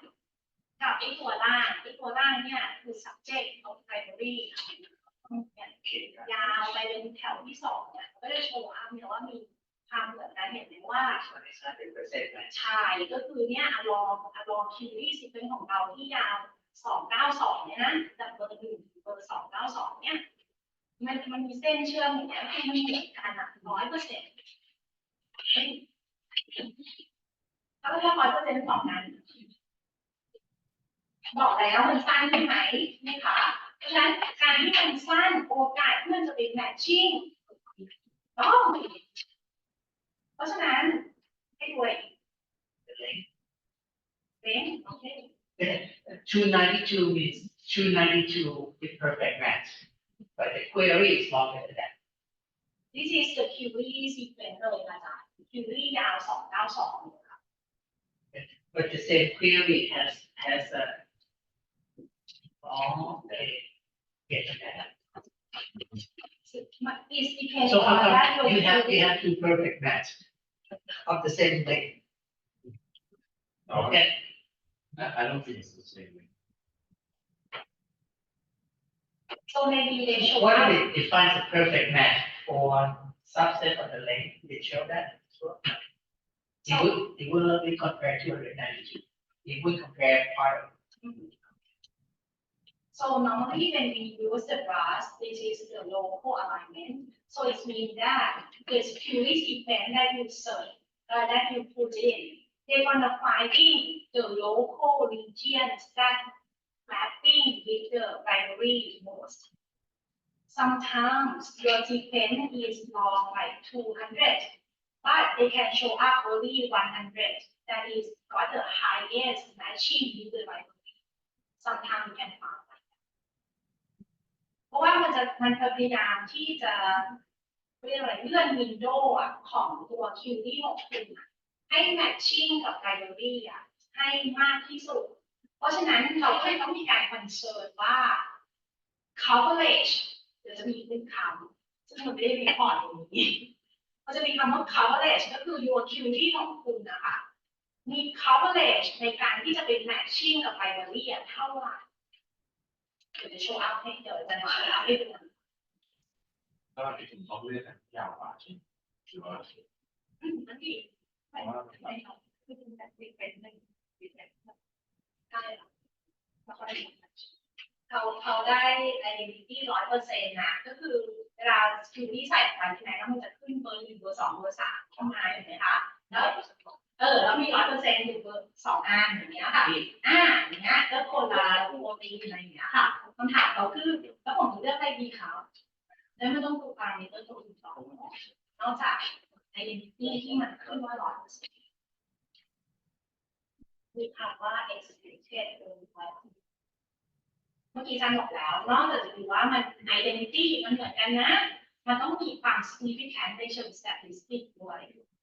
บไอ้ตัวล่างเนี่ยคือ subject of library ยาวไปเป็นแถวที่2เนี่ยก็จะโชว์อัพเนี่ยว่ามีความเหมือนกันเห็นไหมว่าใช่ก็คือเนี่ยลองคิวรี่ซีเควนซ์ของเราที่ยาว292เนี่ยนะจากเบอร์1เบอร์292เนี่ยมันมีเส้นเชื่อมอย่างเงี้ยให้มันเหมือนกัน100%ถ้า100%ของนั้นบอกแล้วมันสั้นใช่ไหมนี่ค่ะเพราะฉะนั้นการที่มันสั้นโอกาสที่มันจะเป็นแมทชิ่งต้องเพราะฉะนั้นให้ด้วยเป็นโอเค 292 means 292 is perfect match but the query is longer than that This is the query sequence เลยอาจารย์ query ยาว292ค่ะ but the same query has a get that It depends so how on that come you have two perfect match of the same length okay I don't think it's the same way. So maybe they show what up defines a perfect match for subset of the length, they show that as well. It will not be compared to 292. It will compare part of. So normally when we use the brush, this is the local alignment. So it means that the security sequence that you search, that you put in, they're gonna finding the local regions that mapping with the binary most. Sometimes your sequence is long like 200, but they can show up only 100. That is got the highest matching with the binary. Sometimes you can find. เพราะว่ามันพยายามที่จะเรียกอะไรเลื่อนวินโดว์ของตัวคิวที่ของคุณให้แมทชิ่งกับไกลเลอรี่ให้มากที่สุดเพราะฉะนั้นเราก็เลยต้องมีการคอนเซิร์นว่า coverage เดี๋ยวจะมีหนึ่งคำซึ่งมันไม่ได้รีพอร์ตอย่างนี้มันจะมีคำว่า coverage ก็คือ your query ของคุณนะคะมี coverage ในการที่จะเป็นแมทชิ่งกับไกลเลอรี่เท่าไหร่เดี๋ยวจะโชว์อัพให้เดี๋ยวจะโชว์อัพให้ดู ก็ถึงต้องเล่นยาวกว่าใช่ไหมหรือว่า นั่นดีไม่คือเป็นแบบเป็นหนึ่งได้แล้วก็ได้เขาได้ไอเดนติตี้100%นะก็คือเวลาคิวที่ใส่ไปที่ไหนแล้วมันจะขึ้นเบอร์1เบอร์2เบอร์3เข้ามาเห็นไหมคะแล้วแล้วมี100%อยู่เบอร์2อันอย่างเงี้ยค่ะอย่างเงี้ยแล้วคนละโปรตีนอะไรอย่างเงี้ยค่ะคำถามเขาคือแล้วผมเลือกอะไรดีคะแล้วไม่ต้องดูปารามิเตอร์ตัวอื่นต่อนอกจากไอเดนติตี้ที่มันขึ้นว่า100%มีคำว่า expected เมื่อกี้อาจารย์บอกแล้วนอกจากจะดูว่ามัน identity มันเหมือนกันนะมันต้องมีความ significant ในเชิง statistic ด้วย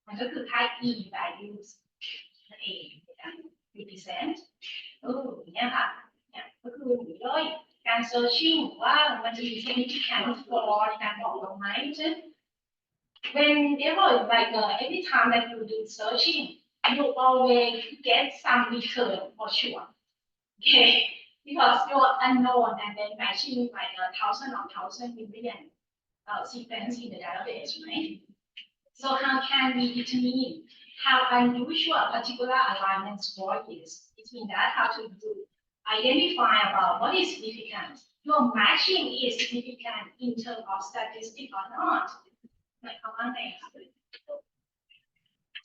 มันก็คือค่า e values นั่นเองในการ represent อย่างเงี้ยค่ะเนี่ยก็คือหรือเลยการ searching ว่ามันจะมี significant for ในการบอกเราไหมเช่น whenever like every time that you do searching you always get some return for sure okay because you're unknown and then matching like 1,000 or 1,000 million sequence in the database, right? So how can we determine how unusual a particular alignment score is? It means that how to identify about what is significant. Your matching is significant in terms of statistic or not. หมายความว่าไงคะ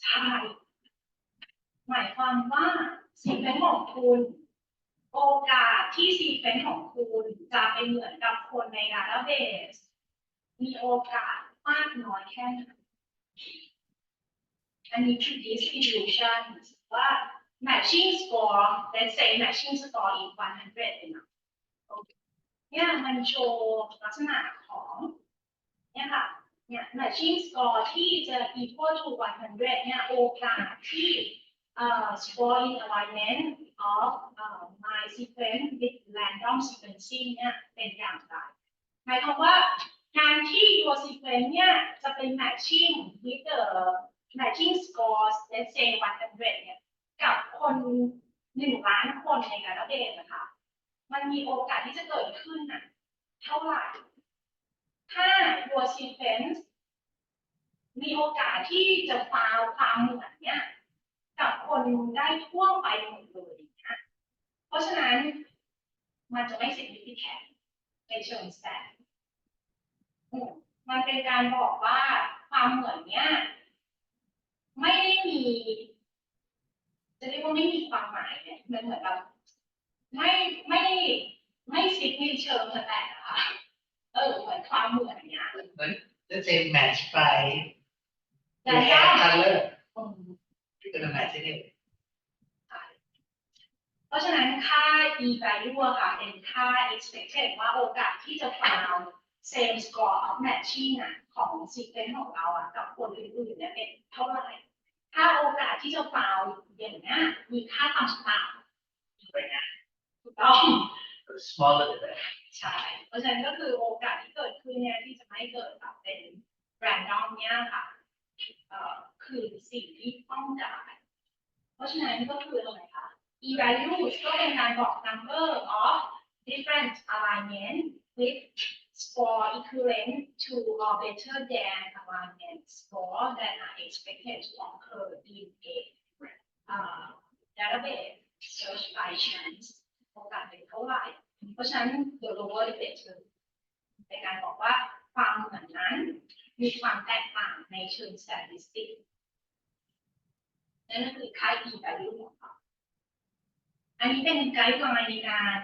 ใช่หมายความว่า sequence ของคุณโอกาสที่ซีเควนซ์ของคุณจะเป็นเหมือนกับคนในดาต้าเบสมีโอกาสมากน้อยแค่ไหนอันนี้คือ distribution ว่า matching score let's say matching score is 100เลยนะเนี่ยมันโชว์ลักษณะของเนี่ยค่ะเนี่ย matching score ที่จะ equal to 100เนี่ยโอกาสที่score in alignment of my sequence with random sequencing เนี่ยเป็นอย่างไรหมายความว่าการที่ your sequence เนี่ยจะเป็น matching with the matching scores let's say 100เนี่ยกับคน1 ล้านคนในการเดทนะคะมันมีโอกาสที่จะเกิดขึ้นเท่าไหร่ถ้า your sequence มีโอกาสที่จะฟาวความเหมือนเนี่ยกับคนได้ทั่วไปหมดเลยนะเพราะฉะนั้นมันจะไม่ significant ในเชิงสแตทมันเป็นการบอกว่าความเหมือนเนี้ยไม่ได้มีจะเรียกว่าไม่มีความหมายเนี่ยมันเหมือนแบบไม่ซิกในเชิงสแตทนะคะเหมือนความเหมือนเนี้ยเหมือน let's say match by the hair color gonna match it เพราะฉะนั้นค่า e value ค่ะเป็นค่า expected ว่าโอกาสที่จะ found same score of matching ของ sequence ของเรากับคนอื่นๆเนี่ยเป็นเท่าไหร่ถ้าโอกาสที่จะ found อย่างนี้มีค่าต่ำๆถูกต้อง smaller the better ใช่เพราะฉะนั้นก็คือโอกาสที่เกิดขึ้นเนี่ยที่จะไม่เกิดแบบเป็น random เนี่ยค่ะคือสิ่งที่ต้องการเพราะฉะนั้นก็คืออะไรคะ e values ก็เป็นการบอก number of different alignment with score equivalent to or better than alignment score that are expected to occur in a database search by chance โอกาสเป็นเท่าไหร่ เพราะฉะนั้น the lower the better ในการบอกว่าความเหมือนนั้นมีความแตกต่างในเชิง statistic นั่นก็คือค่า e value ของเขาอันนี้เป็นไกด์ไลน์ในการ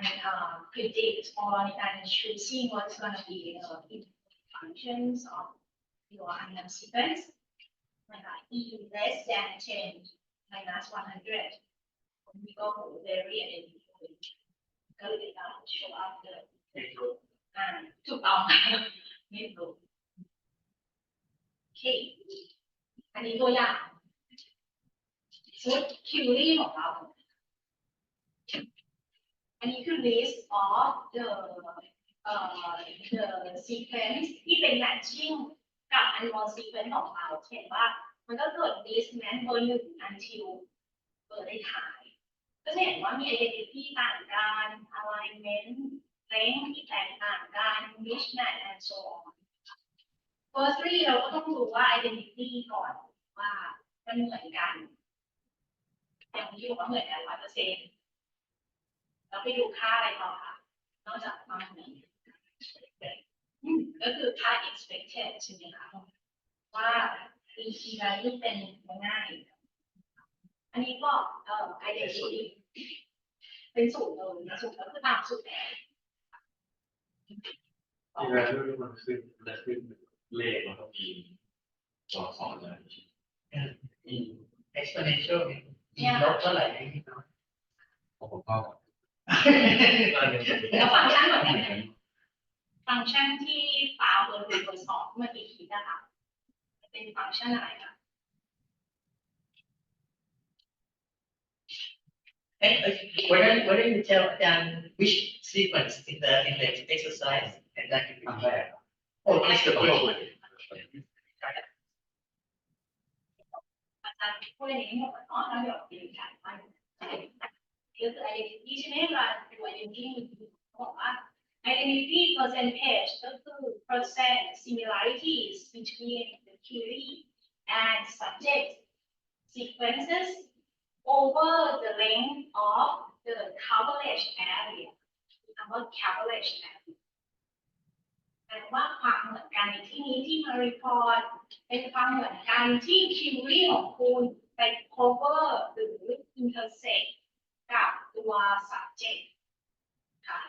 predict or ในการ choosing what's going to be the functions of your random sequence นะคะ e less than 10 minus 100 we go very identical ก็เลยจะ show up the ถูกต้องไม่รู้โอเคอันนี้ตัวอย่างชุด query ของเราอันนี้คือ list of the sequence ที่เป็น matching กับ animal sequence ของเราเห็นว่ามันก็เกิด list นั้นเบอร์หนึ่ง until เบอร์ได้ท้ายก็จะเห็นว่ามี identity ต่างกัน alignment length ที่แตกต่างกัน mismatch and so on firstly เราก็ต้องดูว่า identity ก่อนว่ามันเหมือนกันอย่างที่บอกว่าเหมือนกัน 100%เราไปดูค่าอะไรต่อคะนอกจากความเหมือนก็คือค่า expected ใช่ไหมคะว่า ET value เป็นง่ายอันนี้ก็identity เป็นสูตรเลยสูตรก็คือตามสูตรแ ที่แล้วมันขึ้นเลขมันก็มีตัวสอนเลย exponential มีลบเท่าไหร่ไม่มีน้อย ผมก็ แล้วฟังก์ชันเหมือนกันไหมฟังก์ชันที่ฟาวเบอร์1 เบอร์ 2เมื่อกี้คิดนะคะเป็นฟังก์ชันอะไรคะ Why don't you tell them which sequence in the exercise and that can be clear. Oh, that's the problem. อาจารย์พูดอย่างนี้หมดอ๋อแล้วเดี๋ยวดีกันไปก็คือ identity ใช่ไหมคะดู identity บอกว่า identity percentage ก็คือ percent similarities between the query and subject sequences over the length of the coverage area คำว่า coverage area แปลว่าความเหมือนกันในที่นี้ที่มา report เป็นความเหมือนกันที่ query ของคุณไป cover หรือ intersect กับตัว subject ค่ะ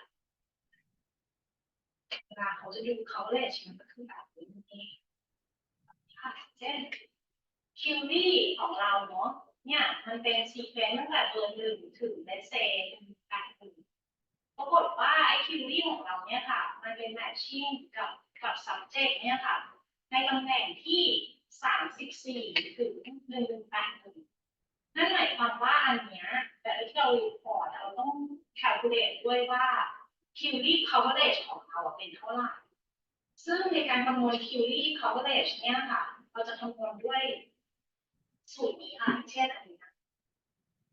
เวลาเขาจะดู coverage มันก็คือแบบนี้ค่ะเช่น query ของเราเนาะเนี่ยมันเป็น sequence ตั้งแต่เบอร์ 1 ถึง let's say ปรากฏว่าไอ้ query ของเราเนี่ยค่ะมันเป็น matching กับ subject เนี่ยค่ะในตำแหน่งที่34 ถึง 181นั่นหมายความว่าอันเนี้ยแต่ที่เรา report เราต้อง calculate ด้วยว่า query coverage ของเราเป็นเท่าไหร่ซึ่งในการคำนวณ query coverage เนี่ยค่ะเราจะคำนวณด้วยสูตรนี้ค่ะเช่นอันนี้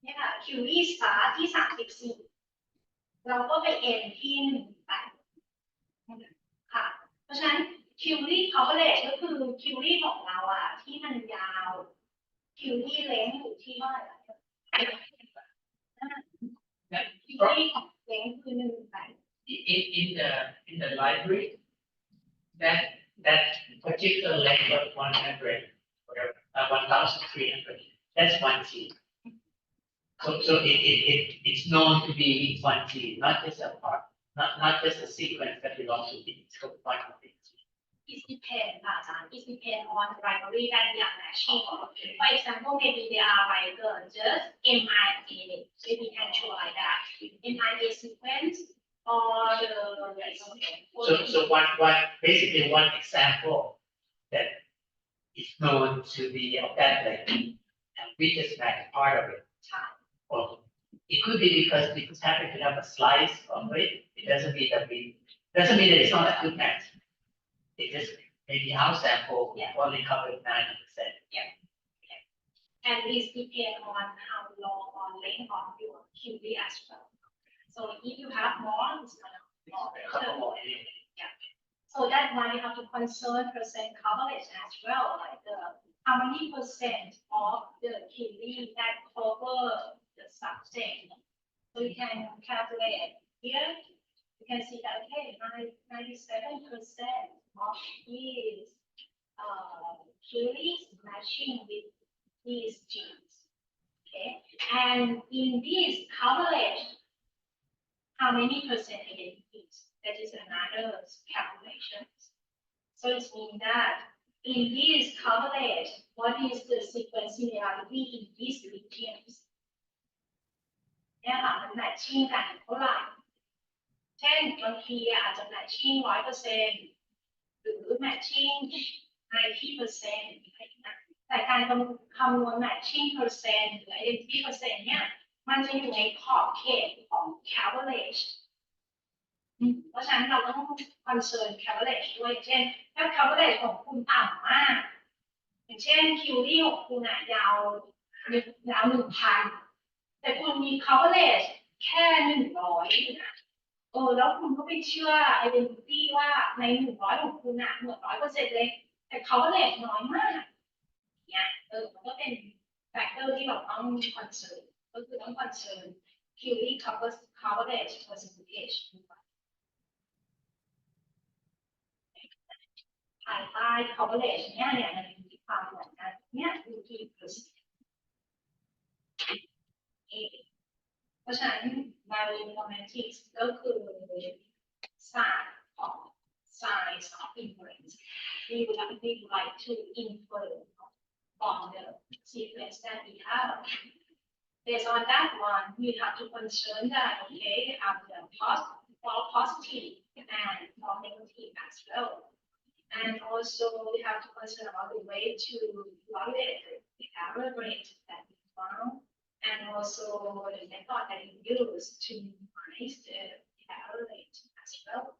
เนี่ยค่ะ query start ที่34เราก็ไป end ที่1ค่ะเพราะฉะนั้น query coverage ก็คือ query ของเราอะที่มันยาว query length อยู่ที่เท่าไหร่ query ของ length คือin the library that particular length of 100 whatever 1,300 that's 1 T. So it's known to be 1 T, not just a part, not just a sequence that belongs to the scope of 1 T. It depends ค่ะอาจารย์ It depends on the library that they are matching. For example, maybe they are like just MIA, maybe actual like that, MIA sequence or So basically one example that is known to be of that length, and we just match part of it. Or it could be because we just happen to have a slice of it. It doesn't mean that it's not a good match. It just maybe our sample only covered 90%. Yeah. And this depends on how long or length of your query as well. So if you have more, it's gonna be more. Yeah. So that's why you have to concern percent coverage as well, like how many percent of the QE that cover the subject. So you can calculate here. You can see that, okay, 97% of these QEs matching with these genes. Okay, and in this coverage, how many percent again is? That is another calculation. So it means that in this coverage, what is the sequence similarity in these regions? เนี่ยค่ะมันแมทชิ่งกันเท่าไหร่เช่นบางทีอาจจะแมทชิ่ง100%หรือแมทชิ่ง90%แต่การคำนวณ matching percent หรือ identity percent เนี่ยมันจะอยู่ในขอบเขตของ coverage เพราะฉะนั้นเราต้อง concern coverage ด้วยเช่นถ้า coverage ของคุณต่ำมากอย่างเช่น QE ของคุณยาว 1,000 แต่คุณมี coverage แค่100นะแล้วคุณก็ไปเชื่อ identity ว่าใน100ของคุณเหมือน 100% เลยแต่ coverage น้อยมากเนี่ยมันก็เป็นแฟกเตอร์ที่เราต้องคอนเซิร์นก็คือต้องคอนเซิร์น QE coverage percentage ภายใต้ coverage เนี่ยมันมีความเหมือนกันเนี่ยอยู่ที่ เพราะฉะนั้น bioinformatics ก็คือศาสตร์ของ science of inference we would like to infer from the sequence that we have. Based on that one, we have to concern that, okay, we have the positive and negative as well. And also we have to concern about the way to evaluate the error rate that we found, and also the method that we use to minimize the error rate as well.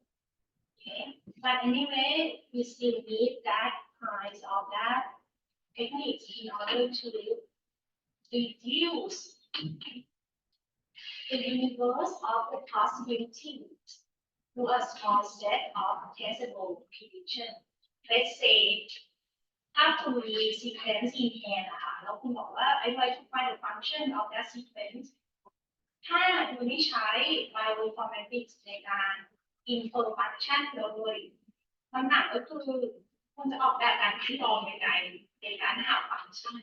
Okay, but anyway, we still need that kind of that techniques in order to reduce the universe of the possibilities to a small set of testable prediction. Let's say ถ้าคุณมี sequence in hand นะคะแล้วคุณบอกว่า I like to find the function of that sequence ถ้าคุณไม่ใช้ bioinformatics ในการ infer function เลยคำถามก็คือคุณจะออกแบบการทดลองยังไงในการหาฟังก์ชัน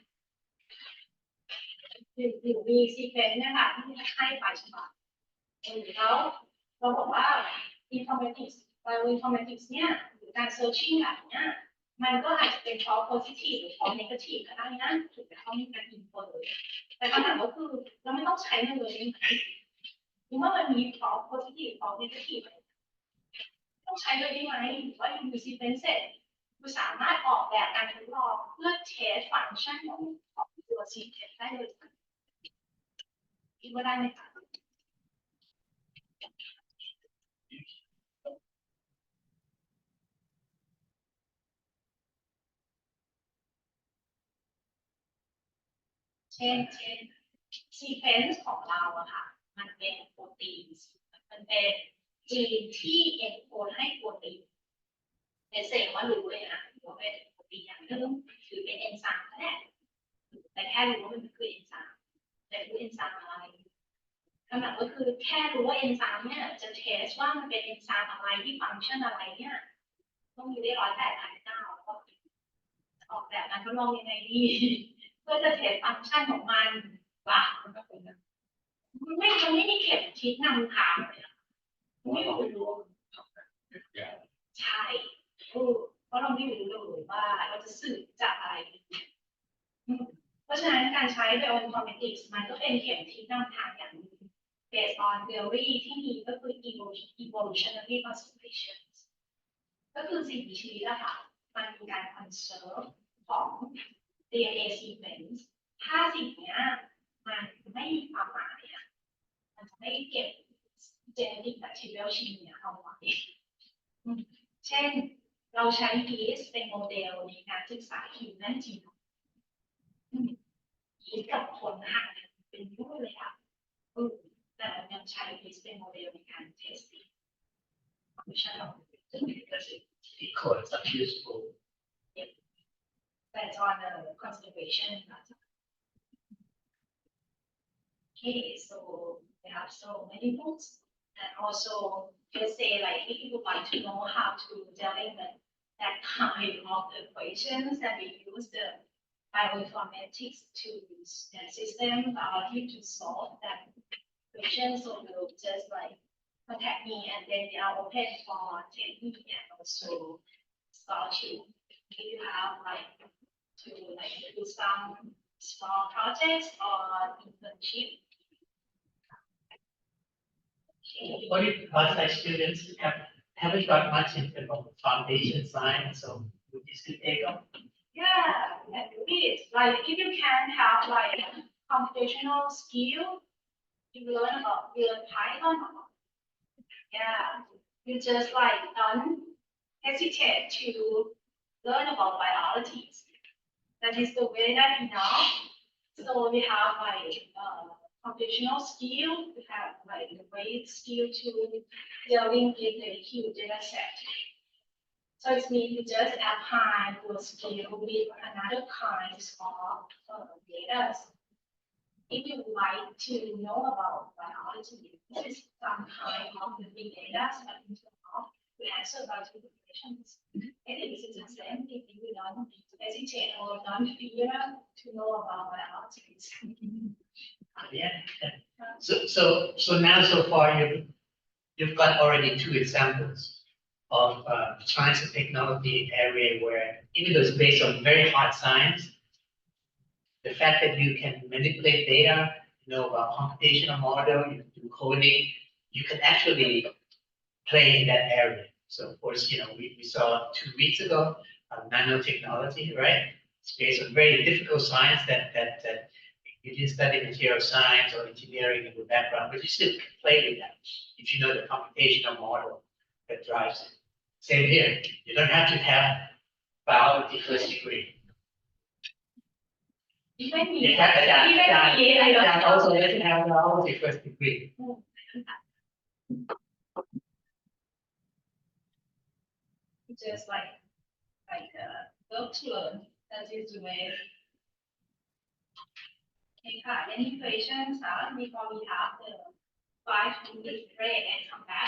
หรือมี sequence เนี่ยค่ะที่ให้ไปใช่ไหมแล้วเราบอกว่า informatics bioinformatics เนี่ยหรือการ searching แบบเนี้ยมันก็อาจจะเป็น false positive หรือ false negative ก็ได้นะถูกไหมเขามีการ infer แต่คำถามก็คือเราไม่ต้องใช้มันเลยได้ไหมหรือว่ามันมี false positive false negative ต้องใช้เลยได้ไหมหรือว่าอยู่ sequence เสร็จคุณสามารถออกแบบการทดลองเพื่อ test function ของตัว sequence ได้เลยคิดว่าได้ไหมคะเช่น sequence ของเราอะค่ะมันเป็นโปรตีนมันเป็นจีนที่เอนโคดให้โปรตีนเป็นเซลล์ว่ารู้เลยนะว่าเป็นโปรตีนอย่างนึงหรือเป็นเอนไซม์ก็ได้แต่แค่รู้ว่ามันคือเอนไซม์แต่รู้เอนไซม์อะไรคำถามก็คือแค่รู้ว่าเอนไซม์เนี่ยจะเทสว่ามันเป็นเอนไซม์อะไรที่ฟังก์ชันอะไรเนี่ยต้องมีได้108,900ก็ออกแบบนั้นก็ลองยังไงดีเพื่อจะเทสฟังก์ชันของมันว่ามันไม่มีเข็มทิศนำทางเลยไม่รู้ใช่เพราะเราไม่รู้เลยว่าเราจะสื่อจากอะไรเพราะฉะนั้นการใช้ bioinformatics มันก็เป็นเข็มทิศนำทางอย่างหนึ่ง based on theory ที่มีก็คือ evolutionary observations ก็คือสิ่งมีชีวิตอะค่ะมันมีการ conserve ของ DNA sequence ถ้าสิ่งนี้มันไม่มีความหมายมันจะไม่เก็บ genetic material ชิ้นนี้เอาไว้เช่นเราใช้ yeast เป็นโมเดลในการศึกษา human genome yeast กับคนห่างกันเป็นยุ่งเลยค่ะแต่เรายังใช้ yeast เป็นโมเดลในการ testing function ซึ่งเป็น because of useful. That's on the conservation. Okay, so we have so many books, and also just say like if you would like to know how to implement that kind of equations, that we use the bioinformatics to use that system to solve that equation. So you'll just like contact me, and then we are open for technique and also scholarship. If you have like to like do some small projects or internship. What if outside students haven't got much in terms of foundation science, so would you still take them? Yeah, and it is like if you can have like computational skill, you learn Python. Yeah, you just like don't hesitate to learn about biology. That is the way that we know. So we have like computational skill, we have like the great skill to dealing with the huge data set. So it means you just apply your skill with another kind of data. If you would like to know about biology, this is some kind of the big data that you can answer about the questions. And it is the same if you don't hesitate or don't fear to know about biology. Yeah. So now so far you've got already 2 examples of science and technology area where even though it's based on very hard science, the fact that you can manipulate data, you know about computational model, you can do coding, you can actually play in that area. So of course, you know, we saw 2 weeks ago nanotechnology, right? It's based on very difficult science that you didn't study material science or engineering in your background, but you still can play with that if you know the computational model that drives it. Same here. You don't have to have biology first degree. Even You me, have that also don't doesn't have biology first degree. just like love to learn. That is the way. Okay, any questions before we have the 5 minute break and come back?